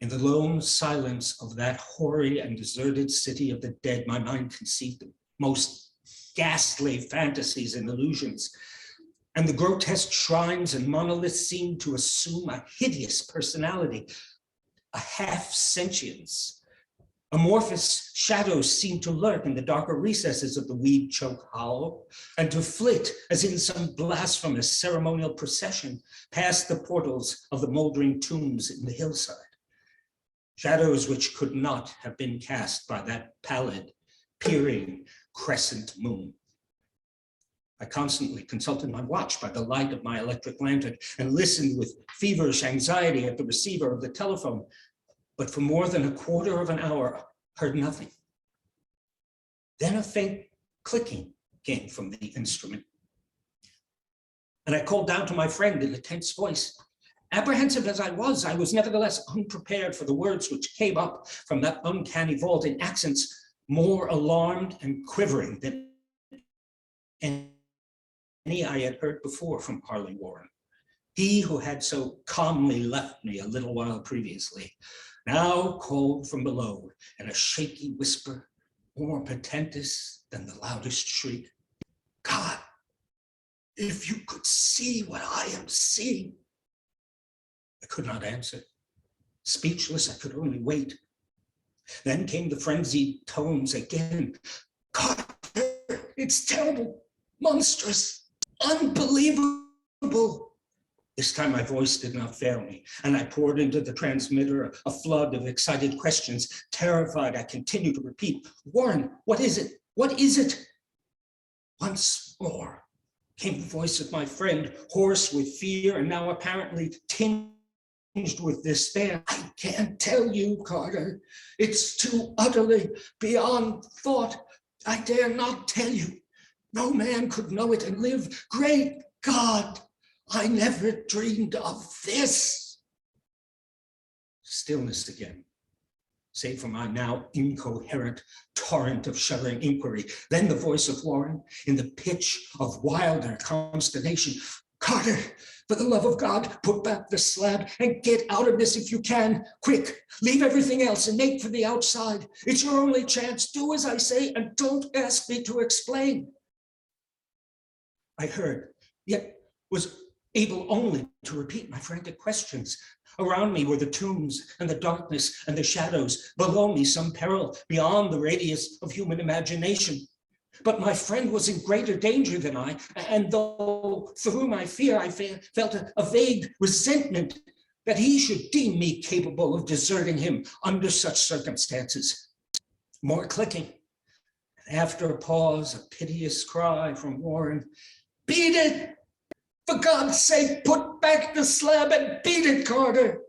Speaker 5: In the lone silence of that hoary and deserted city of the dead, my mind conceived the most ghastly fantasies and illusions, and the grotesque shrines and monoliths seemed to assume a hideous personality, a half-sentience. Amorphous shadows seemed to lurk in the darker recesses of the weed-choked hollow, and to flit, as in some blasphemous ceremonial procession, past the portals of the moldering tombs in the hillside. Shadows which could not have been cast by that pallid, peering crescent moon. I constantly consulted my watch by the light of my electric lantern and listened with feverish anxiety at the receiver of the telephone, but for more than a quarter of an hour, heard nothing. Then a faint clicking came from the instrument, and I called down to my friend in a tense voice. Apprehensive as I was nevertheless unprepared for the words which came up from that uncanny vault in accents more alarmed and quivering than any I had heard before from Harley Warren. He who had so calmly left me a little while previously, now called from below in a shaky whisper, more portentous than the loudest shriek. God, if you could see what I am seeing. I could not answer. Speechless, I could only wait. Then came the frenzied tones again. Carter, it's terrible, monstrous, unbelievable. This time my voice did not fail me, and I poured into the transmitter a flood of excited questions. Terrified, I continued to repeat, Warren, what is it? What is it? Once more came the voice of my friend, hoarse with fear and now apparently tinged with despair. I can't tell you, Carter. It's too utterly beyond thought. I dare not tell you. No man could know it and live. Great God, I never dreamed of this. Stillness again, save for my now incoherent torrent of shuddering inquiry. Then the voice of Warren in the pitch of wilder consternation. Carter, for the love of God, put back the slab and get out of this if you can. Quick, leave everything else and make for the outside. It's your only chance. Do as I say and don't ask me to explain. I heard, yet was able only to repeat my frantic questions. Around me were the tombs and the darkness and the shadows. Below me, some peril beyond the radius of human imagination. But my friend was in greater danger than I, and though through my fear I felt a vague resentment that he should deem me capable of deserting him under such circumstances. More clicking. After a pause, a piteous cry from Warren, "Beat it! For God's sake, put back the slab and beat it, Carter!"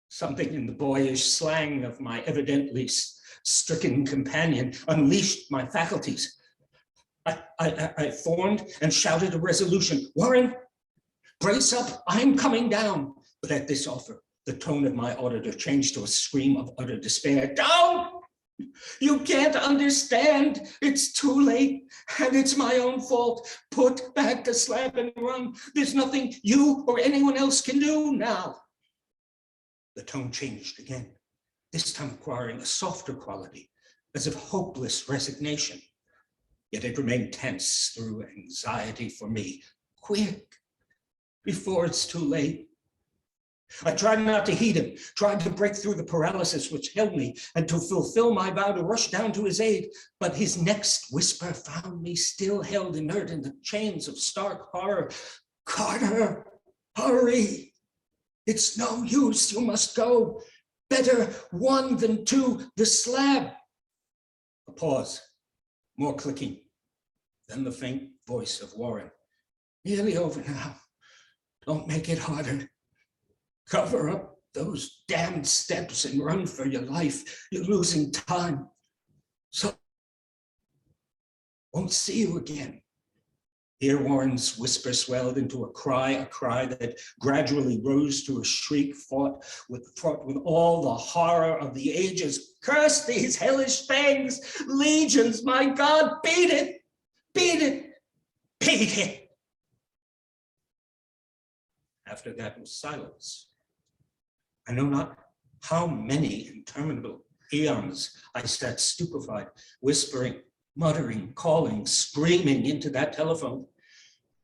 Speaker 5: Something in the boyish slang of my evidently stricken companion unleashed my faculties. I formed and shouted a resolution. "Warren, brace up, I'm coming down." But at this offer, the tone of my auditor changed to a scream of utter despair. "Down! You can't understand. It's too late, and it's my own fault. Put back the slab and run. There's nothing you or anyone else can do now." The tone changed again, this time acquiring a softer quality, as of hopeless resignation. Yet it remained tense through anxiety for me. "Quick, before it's too late." I tried not to heed him, tried to break through the paralysis which held me and to fulfill my vow to rush down to his aid. But his next whisper found me still held inert in the chains of stark horror. "Carter, hurry. It's no use, you must go. Better one than two, the slab." A pause, more clicking, then the faint voice of Warren. "Nearly over now. Don't make it harder. Cover up those damned steps and run for your life. You're losing time. So, won't see you again." Here Warren's whisper swelled into a cry that gradually rose to a shriek fraught with all the horror of the ages. "Curse these hellish things! Legions, my God, beat it! Beat it! Beat it!" After that was silence. I know not how many interminable eons I sat stupefied, whispering, muttering, calling, screaming into that telephone.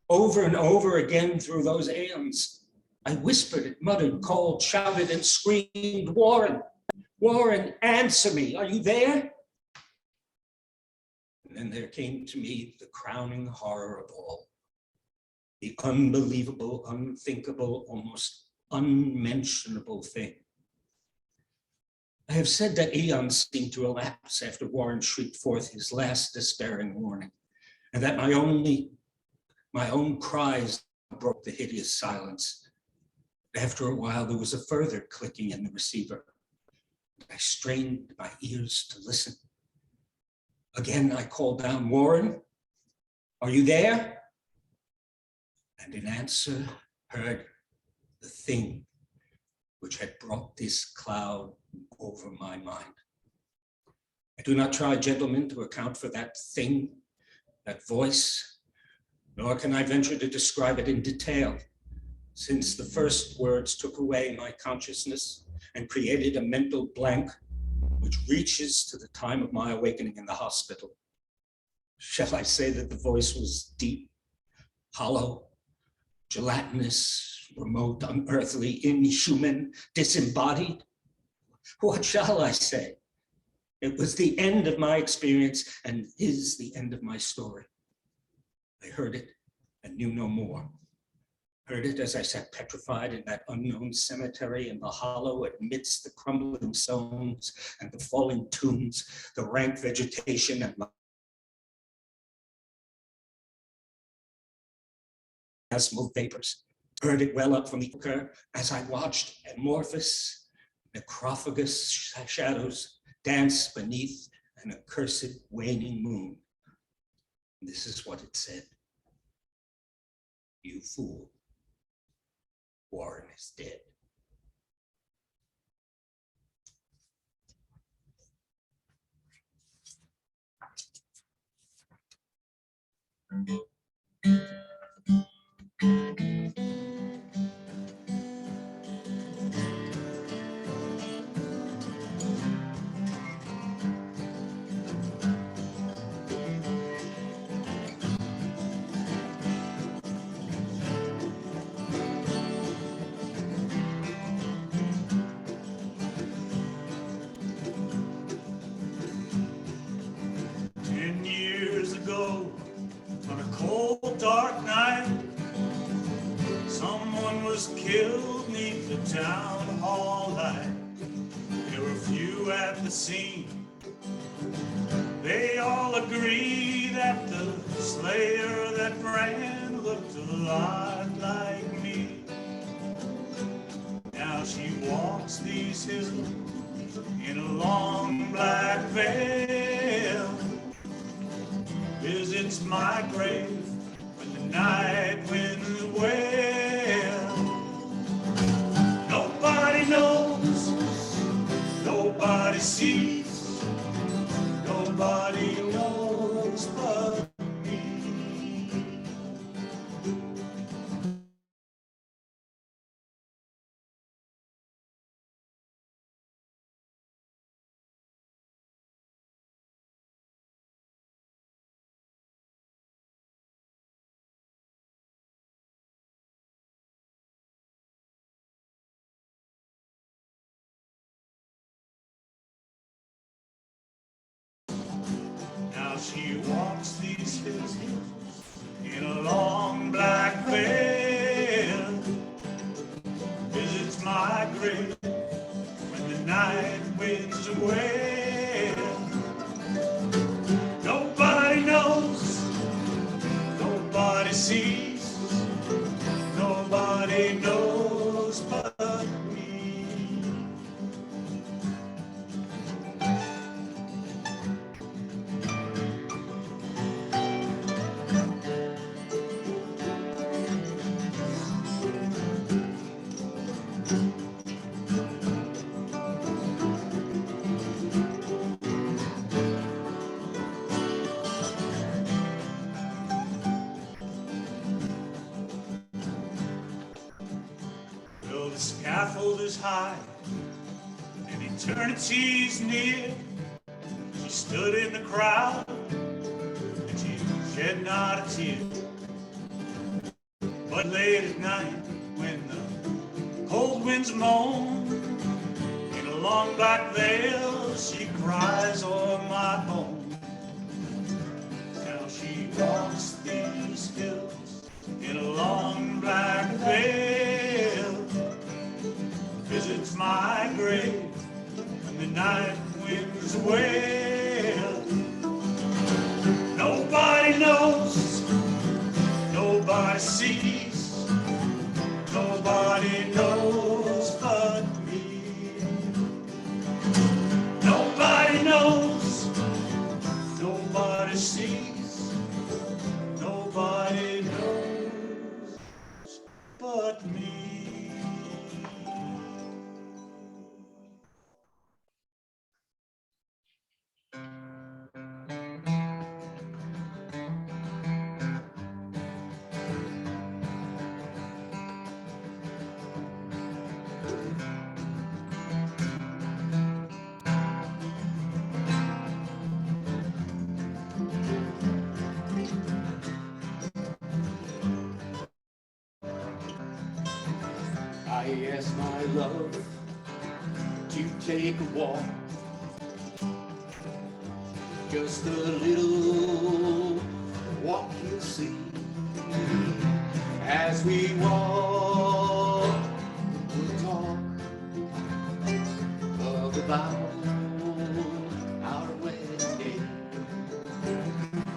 Speaker 5: Over and over again through those aeons, I whispered, muttered, called, shouted, and screamed, "Warren, Warren, answer me, are you there?" And then there came to me the crowning horror of all, the unbelievable, unthinkable, almost unmentionable thing. I have said that eons seemed to elapse after Warren shrieked forth his last despairing warning, and that my own cries broke the hideous silence. After a while, there was a further clicking in the receiver. I strained my ears to listen. Again, I called down, "Warren, are you there?" And in answer, heard the thing which had brought this cloud over my mind. I do not try, gentlemen, to account for that thing, that voice, nor can I venture to describe it in detail, since the first words took away my consciousness and created a mental blank which reaches to the time of my awakening in the hospital. Shall I say that the voice was deep, hollow, gelatinous, remote, unearthly, inhuman, disembodied? What shall I say? It was the end of my experience and is the end of my story. I heard it and knew no more. Heard it as I sat petrified in that unknown cemetery in the hollow amidst the crumbling stones and the falling tombs, the rank vegetation and miasmal vapors. Heard it well up from the occur as I watched amorphous, necrophagous shadows dance beneath an accursed waning moon. This is what it said: "You fool, Warren is dead."
Speaker 4: killed 'neath the town hall light. There were few at the scene. They all agree that the slayer that ran looked a lot like me. Now she walks these hills in a long black veil, visits my grave when the night winds wail. Nobody knows, nobody sees, nobody knows but me. Now she walks these hills in a long black veil, visits my grave when the night winds wail. Nobody knows, nobody sees, nobody knows but me. Well, the scaffold is high and eternity's near. She stood in the crowd and she shed not a tear. But late at night when the cold winds moan, in a long black veil she cries o'er my bones. Now she walks these hills in a long black veil, visits my grave when the night winds wail. Nobody knows, nobody sees, nobody knows but me. Nobody knows, nobody sees, nobody knows but me.
Speaker 1: I asked my love to take a walk, just a little walk, you'll see. As we walk, we'll talk about our wedding day.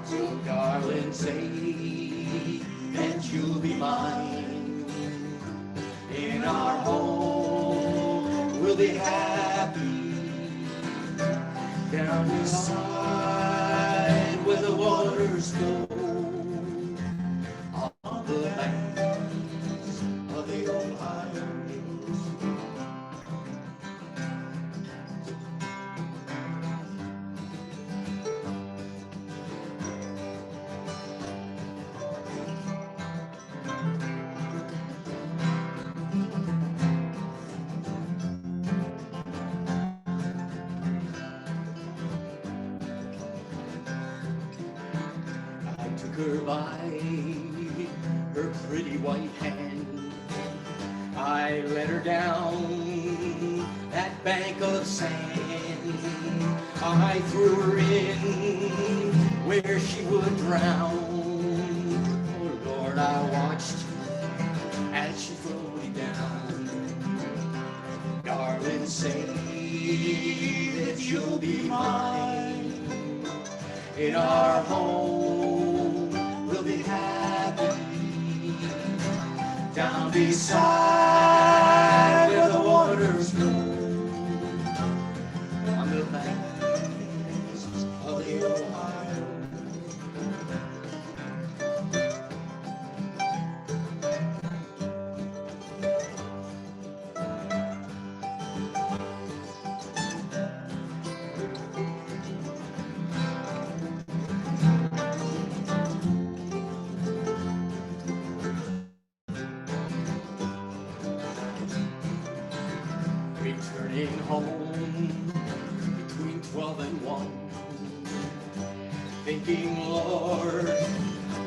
Speaker 1: So darling, say that you'll be mine. In our home, we'll be happy. Down the side where the waters go, on the banks of the Ohio. Her by her pretty white hand, I led her down that bank of sand. I threw her in where she would drown. Oh Lord, I watched as she floated down. say that you'll be mine. In our home, we'll be happy. Down beside where the waters flow, on the banks of the Ohio. Returning home between 12 and 1, thinking, Lord,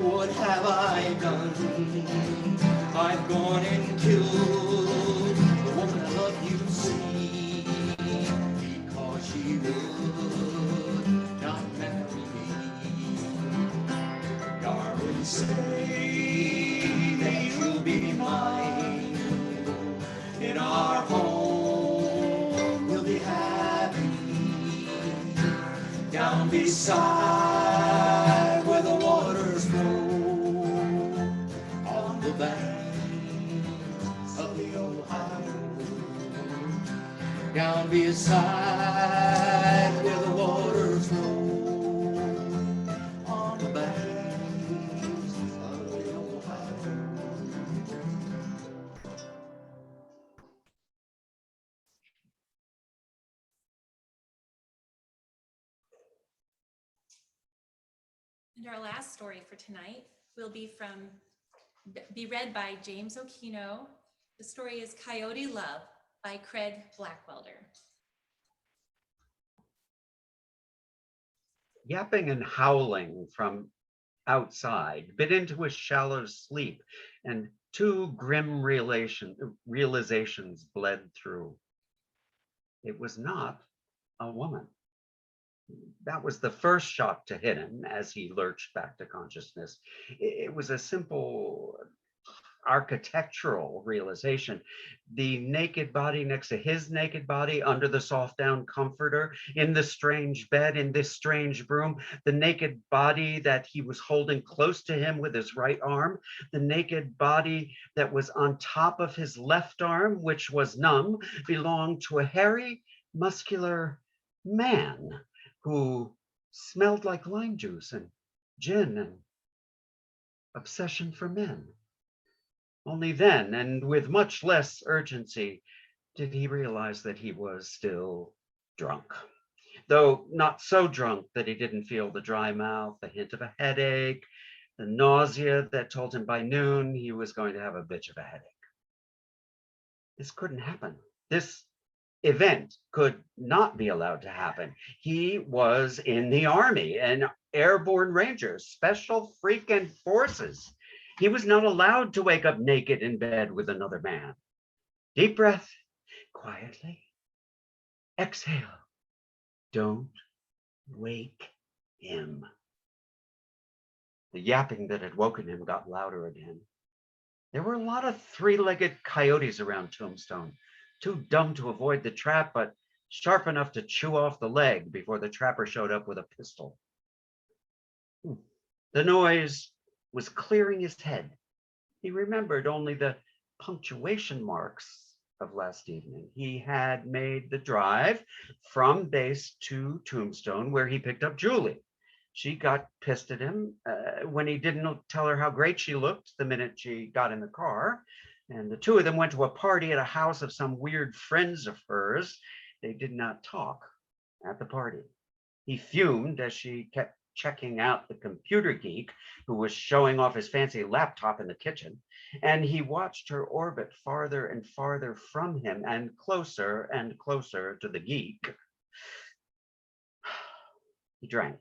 Speaker 1: what have I done? I've gone and killed the woman I love, you see, because she would not marry me. Darling, say that you'll be mine. In our home, we'll be happy. Down beside where the waters flow, on the banks of the Ohio. Down beside where the waters flow, on the banks of the Ohio.
Speaker 2: And our last story for tonight will be read by James Occhino. The story is Coyote Love by Craig Blackwelder.
Speaker 6: Yapping and howling from outside bit into a shallow sleep, and two grim realizations bled through. It was not a woman. That was the first shock to hit him as he lurched back to consciousness. It was a simple architectural realization. The naked body next to his naked body under the soft down comforter, in the strange bed, in this strange room, the naked body that he was holding close to him with his right arm, the naked body that was on top of his left arm, which was numb, belonged to a hairy, muscular man who smelled like lime juice and gin and obsession for men. Only then, and with much less urgency, did he realize that he was still drunk. Though not so drunk that he didn't feel the dry mouth, the hint of a headache, the nausea that told him by noon he was going to have a bitch of a headache. This couldn't happen. This event could not be allowed to happen. He was in the Army, an airborne ranger, special freaking forces. He was not allowed to wake up naked in bed with another man. Deep breath, quietly. Exhale. Don't wake him. The yapping that had woken him got louder again. There were a lot of three-legged coyotes around Tombstone, too dumb to avoid the trap, but sharp enough to chew off the leg before the trapper showed up with a pistol. The noise was clearing his head. He remembered only the punctuation marks of last evening. He had made the drive from base to Tombstone, where he picked up Julie. She got pissed at him when he didn't tell her how great she looked the minute she got in the car. And the two of them went to a party at a house of some weird friends of hers. They did not talk at the party. He fumed as she kept checking out the computer geek who was showing off his fancy laptop in the kitchen. And he watched her orbit farther and farther from him and closer to the geek. He drank.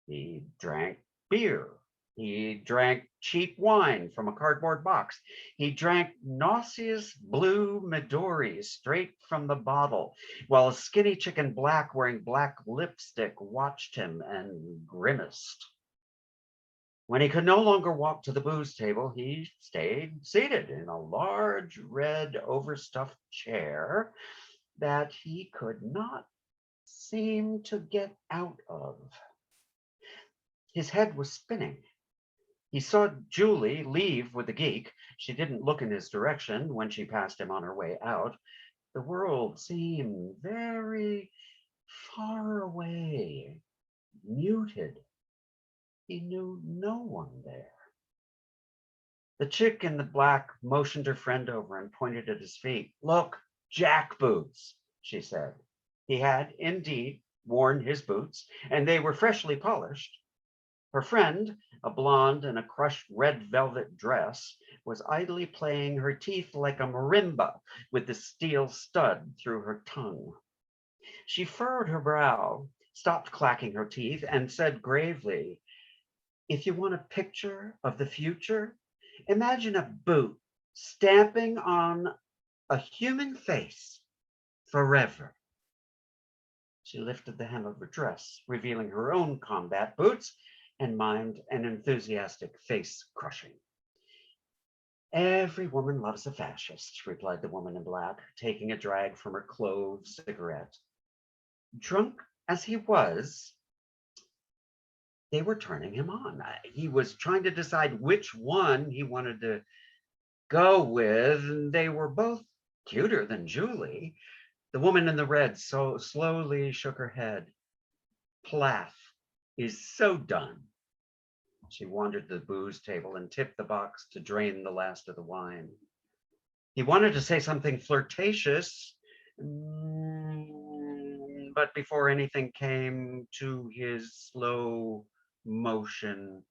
Speaker 6: He drank beer. He drank cheap wine from a cardboard box. He drank nauseous blue Midori straight from the bottle, while a skinny chicken black wearing black lipstick watched him and grimaced. When he could no longer walk to the booze table, he stayed seated in a large red overstuffed chair that he could not seem to get out of. His head was spinning. He saw Julie leave with the geek. She didn't look in his direction when she passed him on her way out. The world seemed very far away, muted. He knew no one there. The chick in the black motioned her friend over and pointed at his feet. "Look, jack boots," she said. He had indeed worn his boots, and they were freshly polished. Her friend, a blonde in a crushed red velvet dress, was idly playing her teeth like a marimba with the steel stud through her tongue. She furrowed her brow, stopped clacking her teeth, and said gravely, "If you want a picture of the future, imagine a boot stamping on a human face forever." She lifted the hem of her dress, revealing her own combat boots, and mimed an enthusiastic face crushing. "Every woman loves a fascist," replied the woman in black, taking a drag from her clove cigarette. Drunk as he was, they were turning him on. He was trying to decide which one he wanted to go with. They were both cuter than Julie. The woman in the red so slowly shook her head. "Plath is so done." She wandered to the booze table and tipped the box to drain the last of the wine. He wanted to say something flirtatious, but before anything came to his slow motion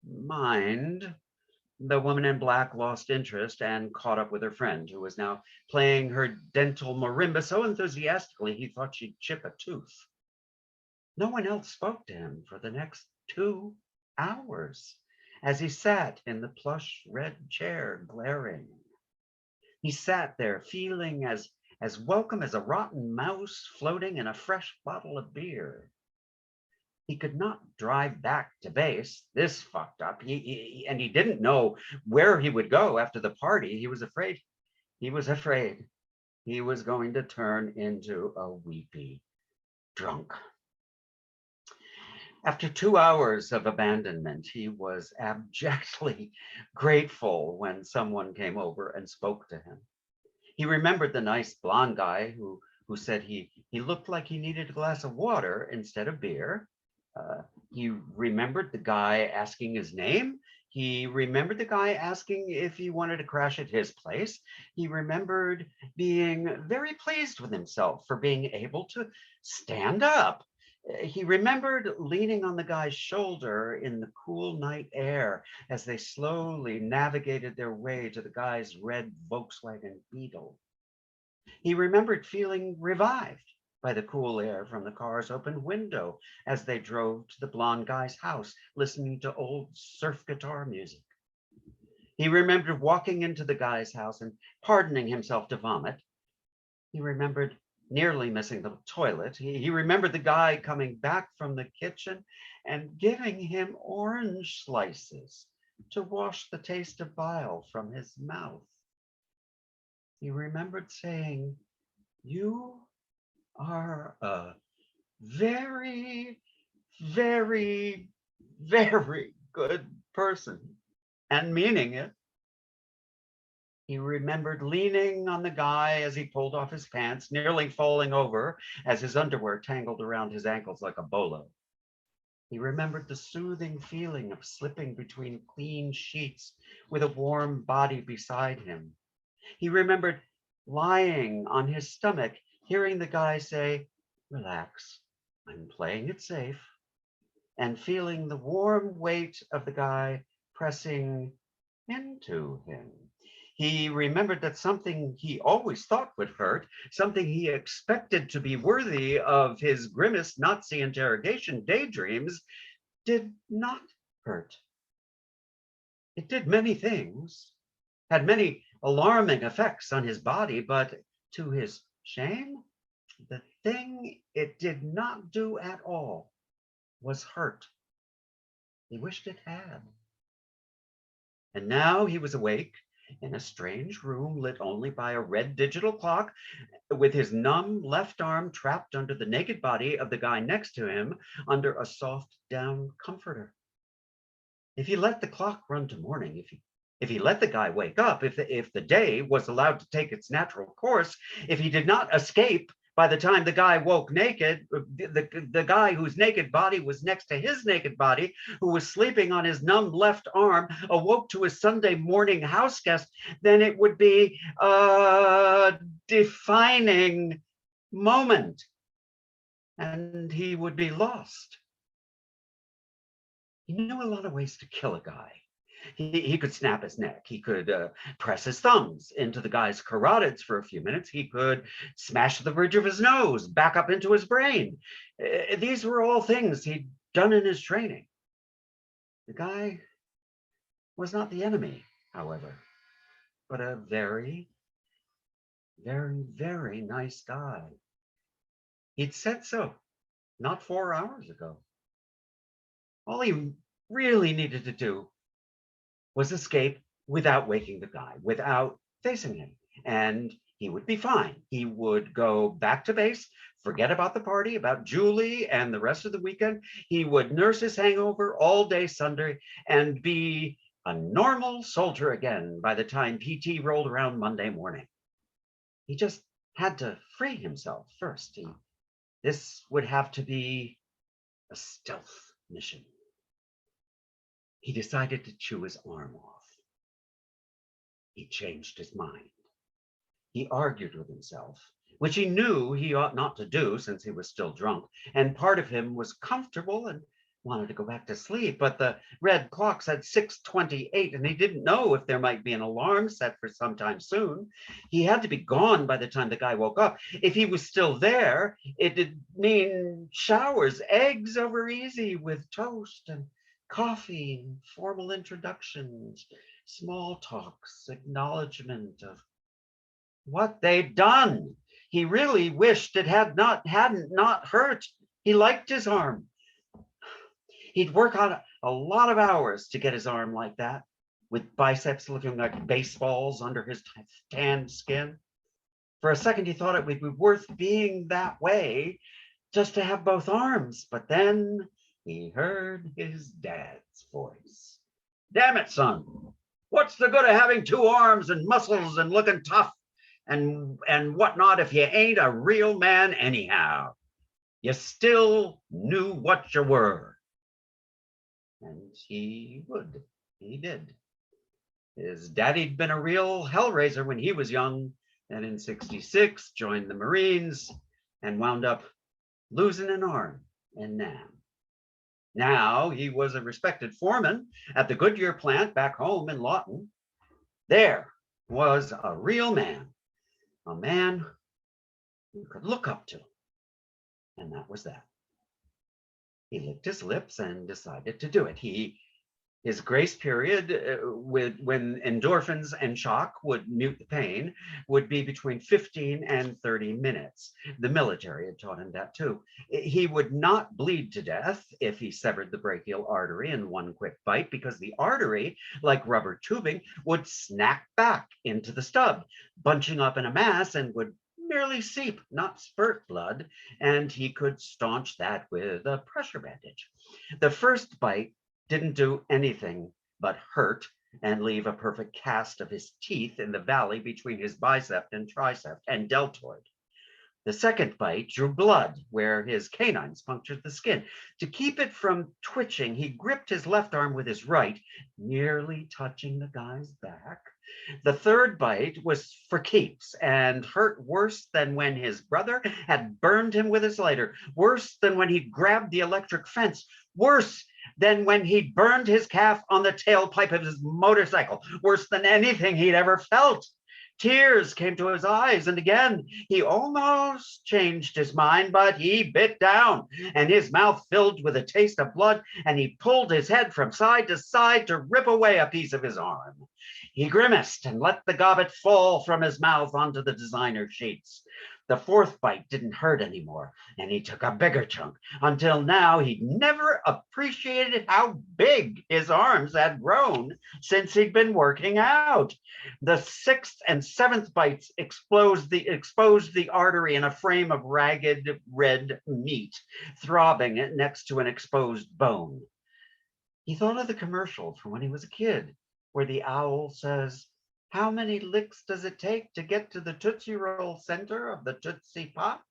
Speaker 6: mind, the woman in black lost interest and caught up with her friend, who was now playing her dental marimba so enthusiastically he thought she'd chip a tooth. No one else spoke to him for the next 2 hours as he sat in the plush red chair glaring. He sat there feeling as welcome as a rotten mouse floating in a fresh bottle of beer. He could not drive back to base. This fucked up. And he didn't know where he would go after the party. He was afraid. He was afraid he was going to turn into a weepy drunk. After 2 hours of abandonment, he was abjectly grateful when someone came over and spoke to him. He remembered the nice blonde guy who said he looked like he needed a glass of water instead of beer. He remembered the guy asking his name. He remembered the guy asking if he wanted to crash at his place. He remembered being very pleased with himself for being able to stand up. He remembered leaning on the guy's shoulder in the cool night air as they slowly navigated their way to the guy's red Volkswagen Beetle. He remembered feeling revived by the cool air from the car's open window as they drove to the blonde guy's house, listening to old surf guitar music. He remembered walking into the guy's house and pardoning himself to vomit. He remembered nearly missing the toilet. He remembered the guy coming back from the kitchen and giving him orange slices to wash the taste of bile from his mouth. He remembered saying, "You are a very, very, very good person," and meaning it. He remembered leaning on the guy as he pulled off his pants, nearly falling over as his underwear tangled around his ankles like a bolo. He remembered the soothing feeling of slipping between clean sheets with a warm body beside him. He remembered lying on his stomach, hearing the guy say, "Relax, I'm playing it safe," and feeling the warm weight of the guy pressing into him. He remembered that something he always thought would hurt, something he expected to be worthy of his grimmest Nazi interrogation daydreams, did not hurt. It did many things, had many alarming effects on his body, but to his shame, the thing it did not do at all was hurt. He wished it had. And now he was awake in a strange room lit only by a red digital clock, with his numb left arm trapped under the naked body of the guy next to him under a soft down comforter. If he let the clock run to morning, if he let the guy wake up, if the day was allowed to take its natural course, if he did not escape by the time the guy woke naked, the guy whose naked body was next to his naked body, who was sleeping on his numb left arm, awoke to his Sunday morning house guest, then it would be a defining moment, and he would be lost. He knew a lot of ways to kill a guy. He could snap his neck. He could press his thumbs into the guy's carotids for a few minutes. He could smash the bridge of his nose back up into his brain. These were all things he'd done in his training. The guy was not the enemy, however, but a very, very, very nice guy. He'd said so not 4 hours ago. All he really needed to do was escape without waking the guy, without facing him, and he would be fine. He would go back to base, forget about the party, about Julie and the rest of the weekend. He would nurse his hangover all day Sunday and be a normal soldier again by the time PT rolled around Monday morning. He just had to free himself first. This would have to be a stealth mission. He decided to chew his arm off. He changed his mind. He argued with himself, which he knew he ought not to do since he was still drunk, and part of him was comfortable and wanted to go back to sleep, but the red clock said 6:28, and he didn't know if there might be an alarm set for sometime soon. He had to be gone by the time the guy woke up. If he was still there, it'd mean showers, eggs over easy with toast and coffee, formal introductions, small talks, acknowledgement of what they'd done. He really wished it hadn't not hurt. He liked his arm. He'd work on a lot of hours to get his arm like that, with biceps looking like baseballs under his tanned skin. For a second, he thought it would be worth being that way just to have both arms, but then he heard his dad's voice. Damn it, son. What's the good of having two arms and muscles and looking tough and whatnot if you ain't a real man anyhow? You still knew what you were. And he did. His daddy'd been a real hellraiser when he was young, and in '66 joined the Marines and wound up losing an arm in Nam. Now he was a respected foreman at the Goodyear plant back home in Lawton. There was a real man, a man you could look up to, and that was that. He licked his lips and decided to do it. His grace period when endorphins and shock would mute the pain would be between 15 and 30 minutes. The military had taught him that too. He would not bleed to death if he severed the brachial artery in one quick bite, because the artery, like rubber tubing, would snap back into the stub, bunching up in a mass, and would merely seep, not spurt blood, and he could staunch that with a pressure bandage. The first bite didn't do anything but hurt and leave a perfect cast of his teeth in the valley between his bicep and tricep and deltoid. The second bite drew blood where his canines punctured the skin. To keep it from twitching, he gripped his left arm with his right, nearly touching the guy's back. The third bite was for keeps and hurt worse than when his brother had burned him with his lighter, worse than when he grabbed the electric fence, worse than when he burned his calf on the tailpipe of his motorcycle, worse than anything he'd ever felt. Tears came to his eyes, and again, he almost changed his mind, but he bit down, and his mouth filled with a taste of blood, and he pulled his head from side to side to rip away a piece of his arm. He grimaced and let the gobbet fall from his mouth onto the designer sheets. The fourth bite didn't hurt anymore, and he took a bigger chunk. Until now, he'd never appreciated how big his arms had grown since he'd been working out. The sixth and seventh bites exposed the artery in a frame of ragged red meat, throbbing next to an exposed bone. He thought of the commercial from when he was a kid, where the owl says, "How many licks does it take to get to the Tootsie Roll center of the Tootsie Pop?"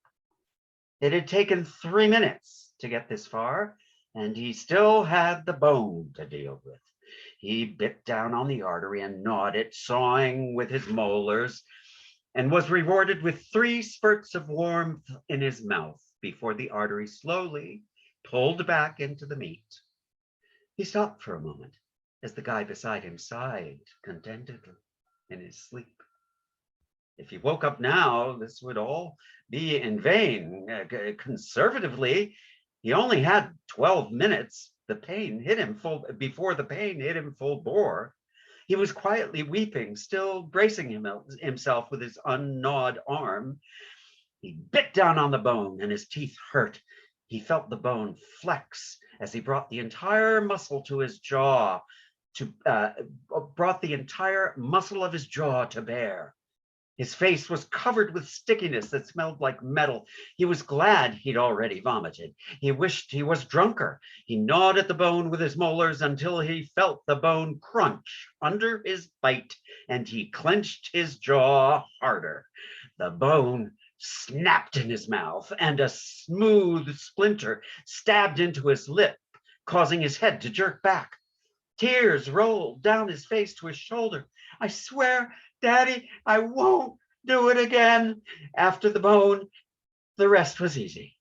Speaker 6: It had taken 3 minutes to get this far, and he still had the bone to deal with. He bit down on the artery and gnawed it, sawing with his molars, and was rewarded with 3 spurts of warmth in his mouth before the artery slowly pulled back into the meat. He stopped for a moment as the guy beside him sighed contentedly in his sleep. If he woke up now, this would all be in vain. Conservatively, he only had 12 minutes. Before the pain hit him full bore. He was quietly weeping, still bracing himself with his ungnawed arm. He bit down on the bone and his teeth hurt. He felt the bone flex as he brought the entire muscle to his jaw, brought the entire muscle of his jaw to bear. His face was covered with stickiness that smelled like metal. He was glad he'd already vomited. He wished he was drunker. He gnawed at the bone with his molars until he felt the bone crunch under his bite, and he clenched his jaw harder. The bone snapped in his mouth, and a smooth splinter stabbed into his lip, causing his head to jerk back. Tears rolled down his face to his shoulder. "I swear, Daddy, I won't do it again." After the bone, the rest was easy.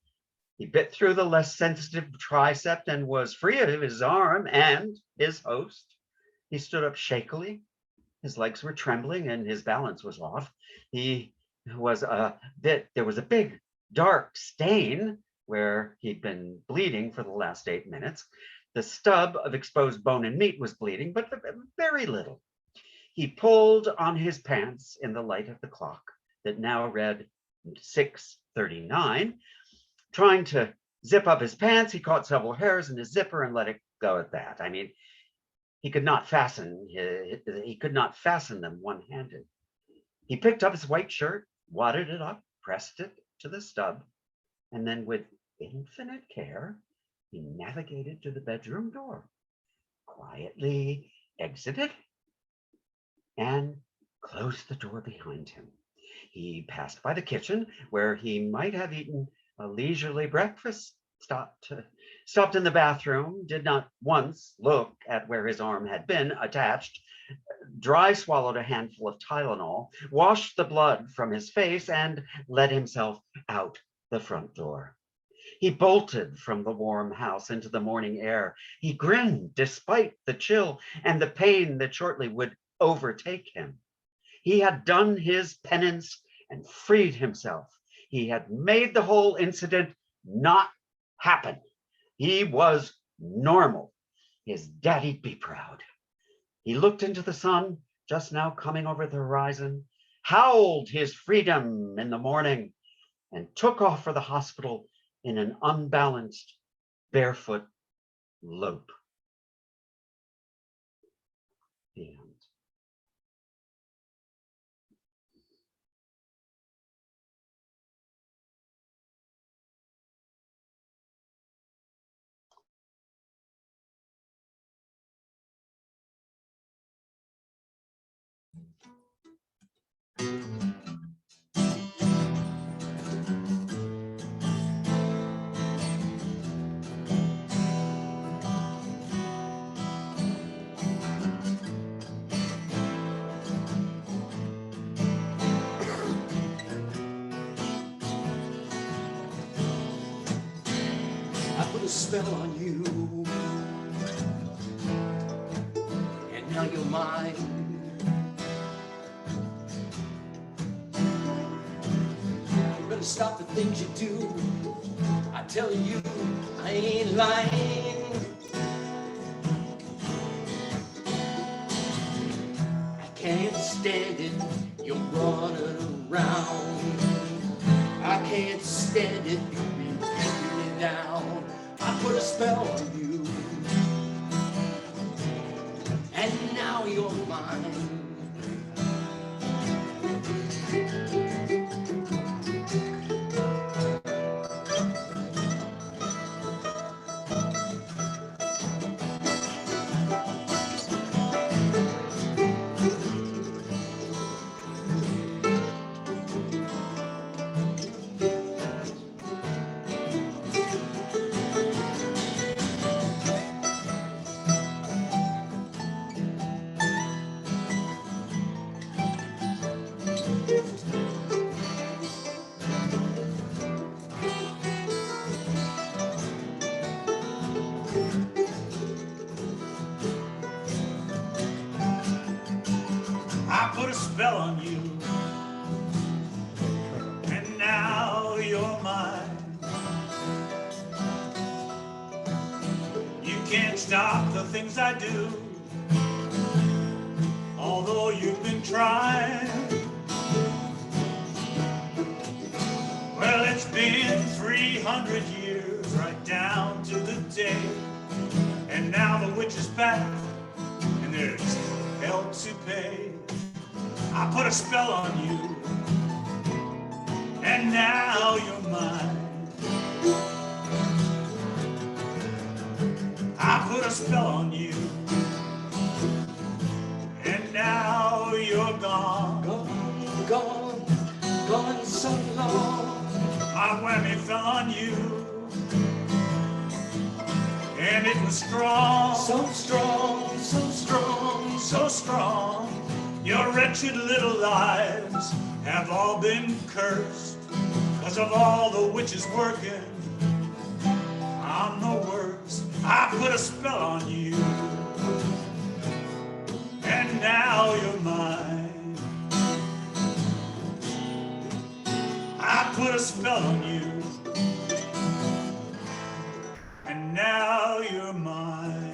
Speaker 6: He bit through the less sensitive tricep and was free of his arm and his host. He stood up shakily. His legs were trembling and his balance was off. There was a big dark stain where he'd been bleeding for the last 8 minutes. The stub of exposed bone and meat was bleeding, but very little. He pulled on his pants in the light of the clock that now read 6:39. Trying to zip up his pants, he caught several hairs in his zipper and let it go at that. I mean, he could not fasten them one-handed. He picked up his white shirt, wadded it up, pressed it to the stub, and then with infinite care, he navigated to the bedroom door, quietly exited, and closed the door behind him. He passed by the kitchen, where he might have eaten a leisurely breakfast, stopped in the bathroom, did not once look at where his arm had been attached, dry swallowed a handful of Tylenol, washed the blood from his face, and let himself out the front door. He bolted from the warm house into the morning air. He grinned despite the chill and the pain that shortly would overtake him. He had done his penance and freed himself. He had made the whole incident not happen. He was normal. His daddy'd be proud. He looked into the sun, just now coming over the horizon, howled his freedom in the morning, and took off for the hospital in an unbalanced, barefoot lope. The end.
Speaker 1: I put a spell on you, and now you're mine. You better stop the things you do. I tell you, I ain't lying. I can't stand it, you're running around. can't stand it, you've been keeping me down. I put a spell on you, and now you're mine.
Speaker 4: I put a spell on you, and now you're mine. You can't stop the things I do, although you've been trying. Well, it's been 300 years, right down to the day, and now the witch is back, and there's hell to pay. I put a spell on you, and now you're mine. I put a spell on you, and now you're gone.
Speaker 1: Gone, gone, gone so long.
Speaker 4: My whammy fell on you, and it was strong.
Speaker 1: So strong, so strong,
Speaker 4: So strong. Your wretched little lives have all been cursed, 'cause of all the witches working. I'm the worst. I put a spell on you, and now you're mine. I put a spell on you, and now you're mine.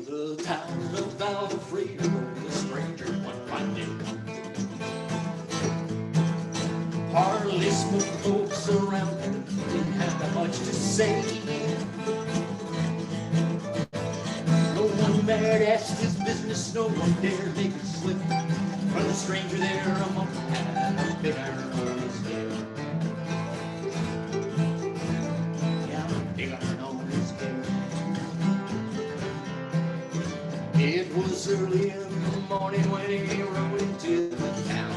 Speaker 1: the town of Valfreda, the stranger one fine day. Hardly spoke folks around him, didn't have that much to say. No one dared ask his business, no one dared make it slip. For the stranger there among them had a big iron on his head. Yeah, a big iron on his head. It was early in the morning when he rode into the town.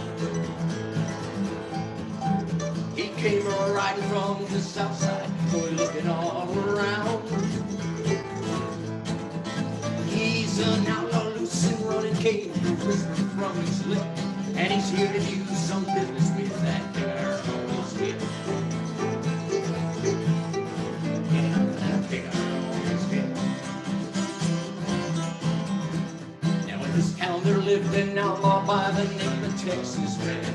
Speaker 1: He came riding from the south side, boy looking all around. He's an outlaw, loose and running, came whispering from his lip, and he's here to do some business with that bear on his head. Yeah, that big iron on his head. Now in this town there lived an outlaw by the name of Texas Red.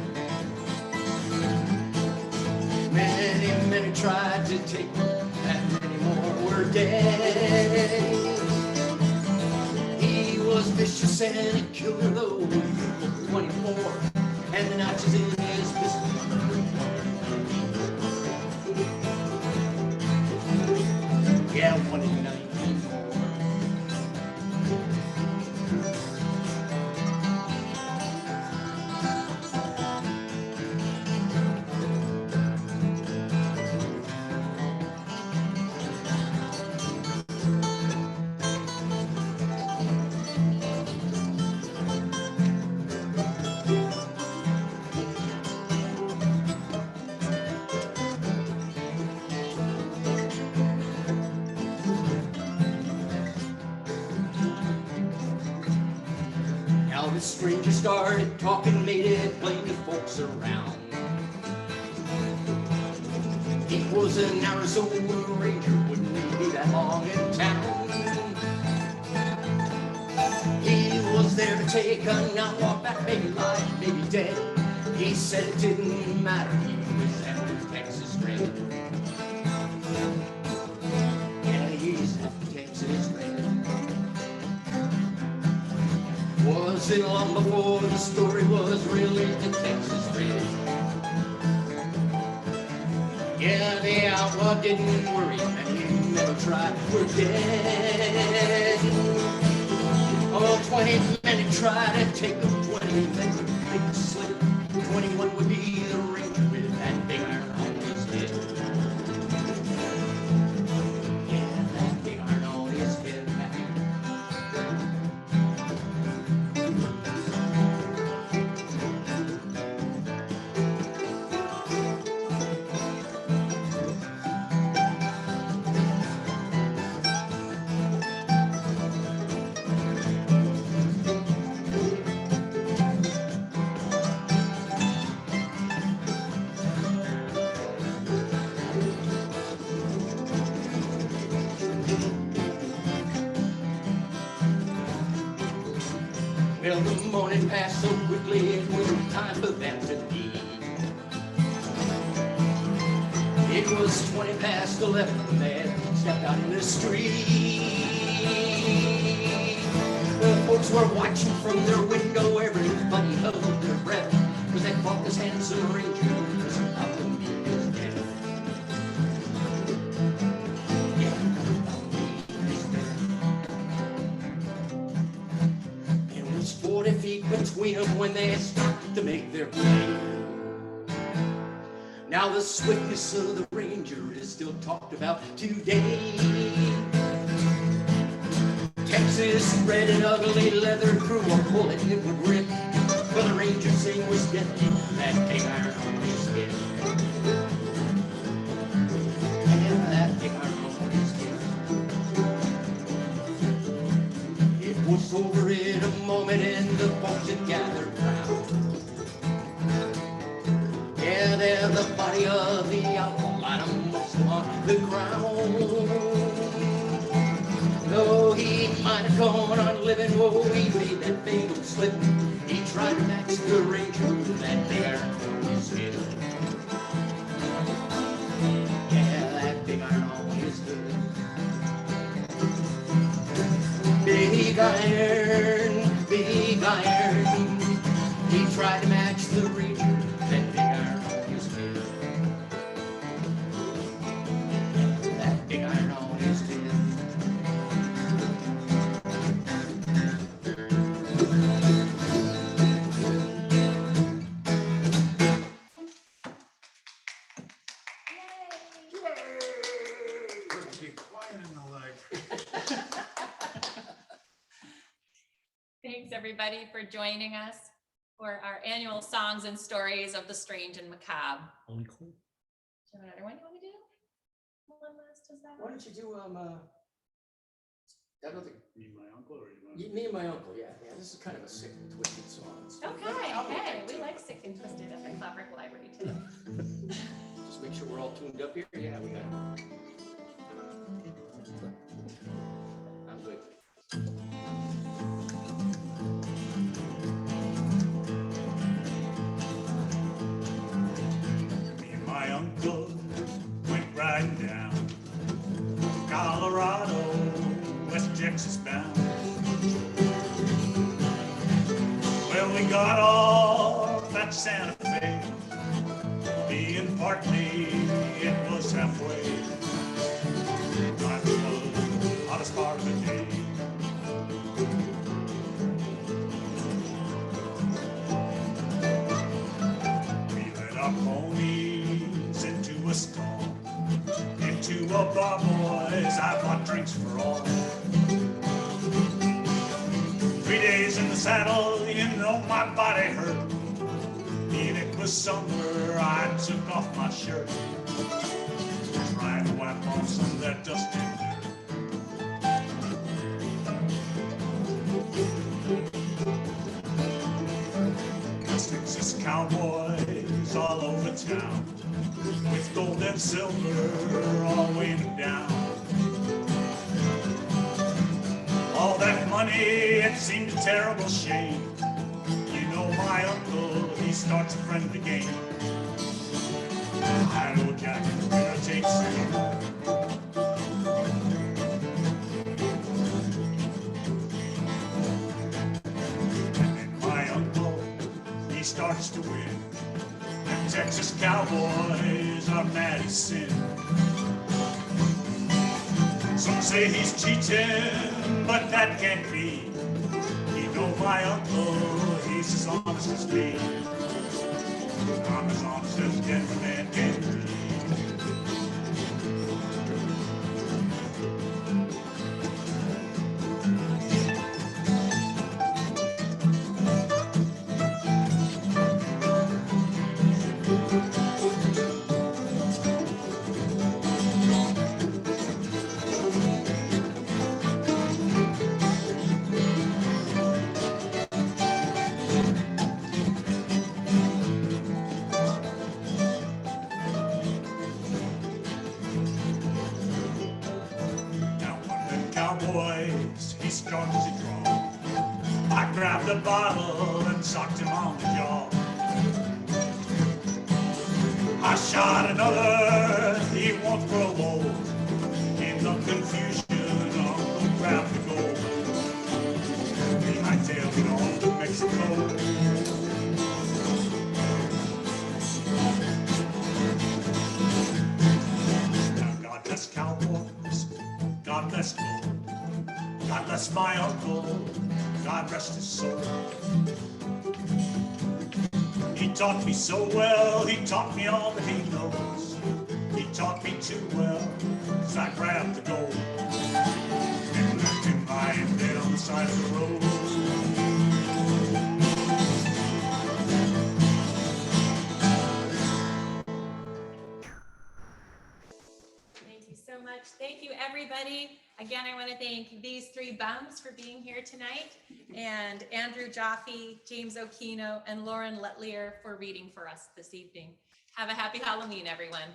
Speaker 1: Many tried to take him, and many more were dead. He was vicious and he killed a load of 24, and the notches in his pistol were 1. Yeah, 1 in 19 more. Now the stranger started talking, made it plain to folks around. He was an Arizona Ranger, wouldn't be that long in town. He was there to take an outlaw back, maybe alive, maybe dead. He said it didn't matter, he was after Texas Red. Yeah, he's after Texas Red. Texan long before the story was released in Texas Red. Yeah, the outlaw didn't worry, and he never tried. We're dead. Oh, 20 men had tried to take them, 20 men would make a slip. 21 would be the ranger with that big iron on his head. Yeah, that big iron on his head. Well, the morning passed so quickly, it was time for them to leave. It was 20 past 11 when they stepped out in the street. The folks were watching from their window, everybody held their breath, because they thought this handsome ranger was about to meet his death. Yeah, about to meet his death. 40 feet between them when they stopped to make their play. Now the swiftness of the ranger is still talked about today. Texas red and ugly leather through a bullet it would rip, but the ranger's sing was deadly, that big iron on his head. And that big iron on his head. It was over in a moment and the folks had gathered round. Yeah, there the body of the outlaw lied almost on the ground. Though he might have gone on living, oh, he made that fatal slip. He tried to match the ranger with that big iron on his head. Yeah, that big iron on his head. Big iron, big iron. He tried to match the ranger, that big iron on his head. That big iron on his head.
Speaker 2: Thanks, everybody, for joining us for our annual Songs and Stories of the Strange and Macabre.
Speaker 5: Only cool.
Speaker 2: Do you have another one you want to do? One last, is that
Speaker 1: Why don't you do, that other,
Speaker 4: Me and my uncle, or you want?
Speaker 1: me and my uncle, yeah, this is kind of a sick and twisted song. It's-
Speaker 2: Okay,
Speaker 1: I'll do
Speaker 2: hey,
Speaker 1: that
Speaker 2: we
Speaker 1: too.
Speaker 2: like Sick and Twisted at the Claverick Library too.
Speaker 1: Just make sure we're all tuned up here, yeah, we got it. I'm good.
Speaker 4: Me and my uncle went riding down Colorado, West Texas bound. Well, we got off at Santa Fe, being partly it was halfway. Night was the hottest part of the day. We led our ponies into a storm, into a bar, boys. I bought drinks for all. 3 days in the saddle, you know my body hurt. And it was summer, I took off my shirt, trying to wipe off some of that dust and dirt. Texas cowboys all over town, with gold and silver all weighing down. All that money, it seemed a terrible shame. You know my uncle, he starts a friendly game. I know Jack, winner takes it. And then starts to win. And Texas cowboys are mad as sin. Some say he's cheating, but that can't be. You know my uncle, he's as honest as me. I'm as honest as a Denver man can be. Cowboys, he strung as he draw. I grabbed a bottle and socked him on the jaw. I shot another, he won't grow old. In the confusion, Uncle grabbed the gold. He hightailed it off to Mexico. Now God bless cowboys, God bless gold. God bless my uncle, God rest his soul. He taught me so well, he taught me all that he knows. He taught me too well, cause I grabbed the gold and left him lying dead on the side of the road.
Speaker 2: Thank you so much. Thank you, everybody. Again, I want to thank these three bums for being here tonight, and Andrew Joffe, James Occhino, and Lauren Letellier for reading for us this evening. Have a happy Halloween, everyone.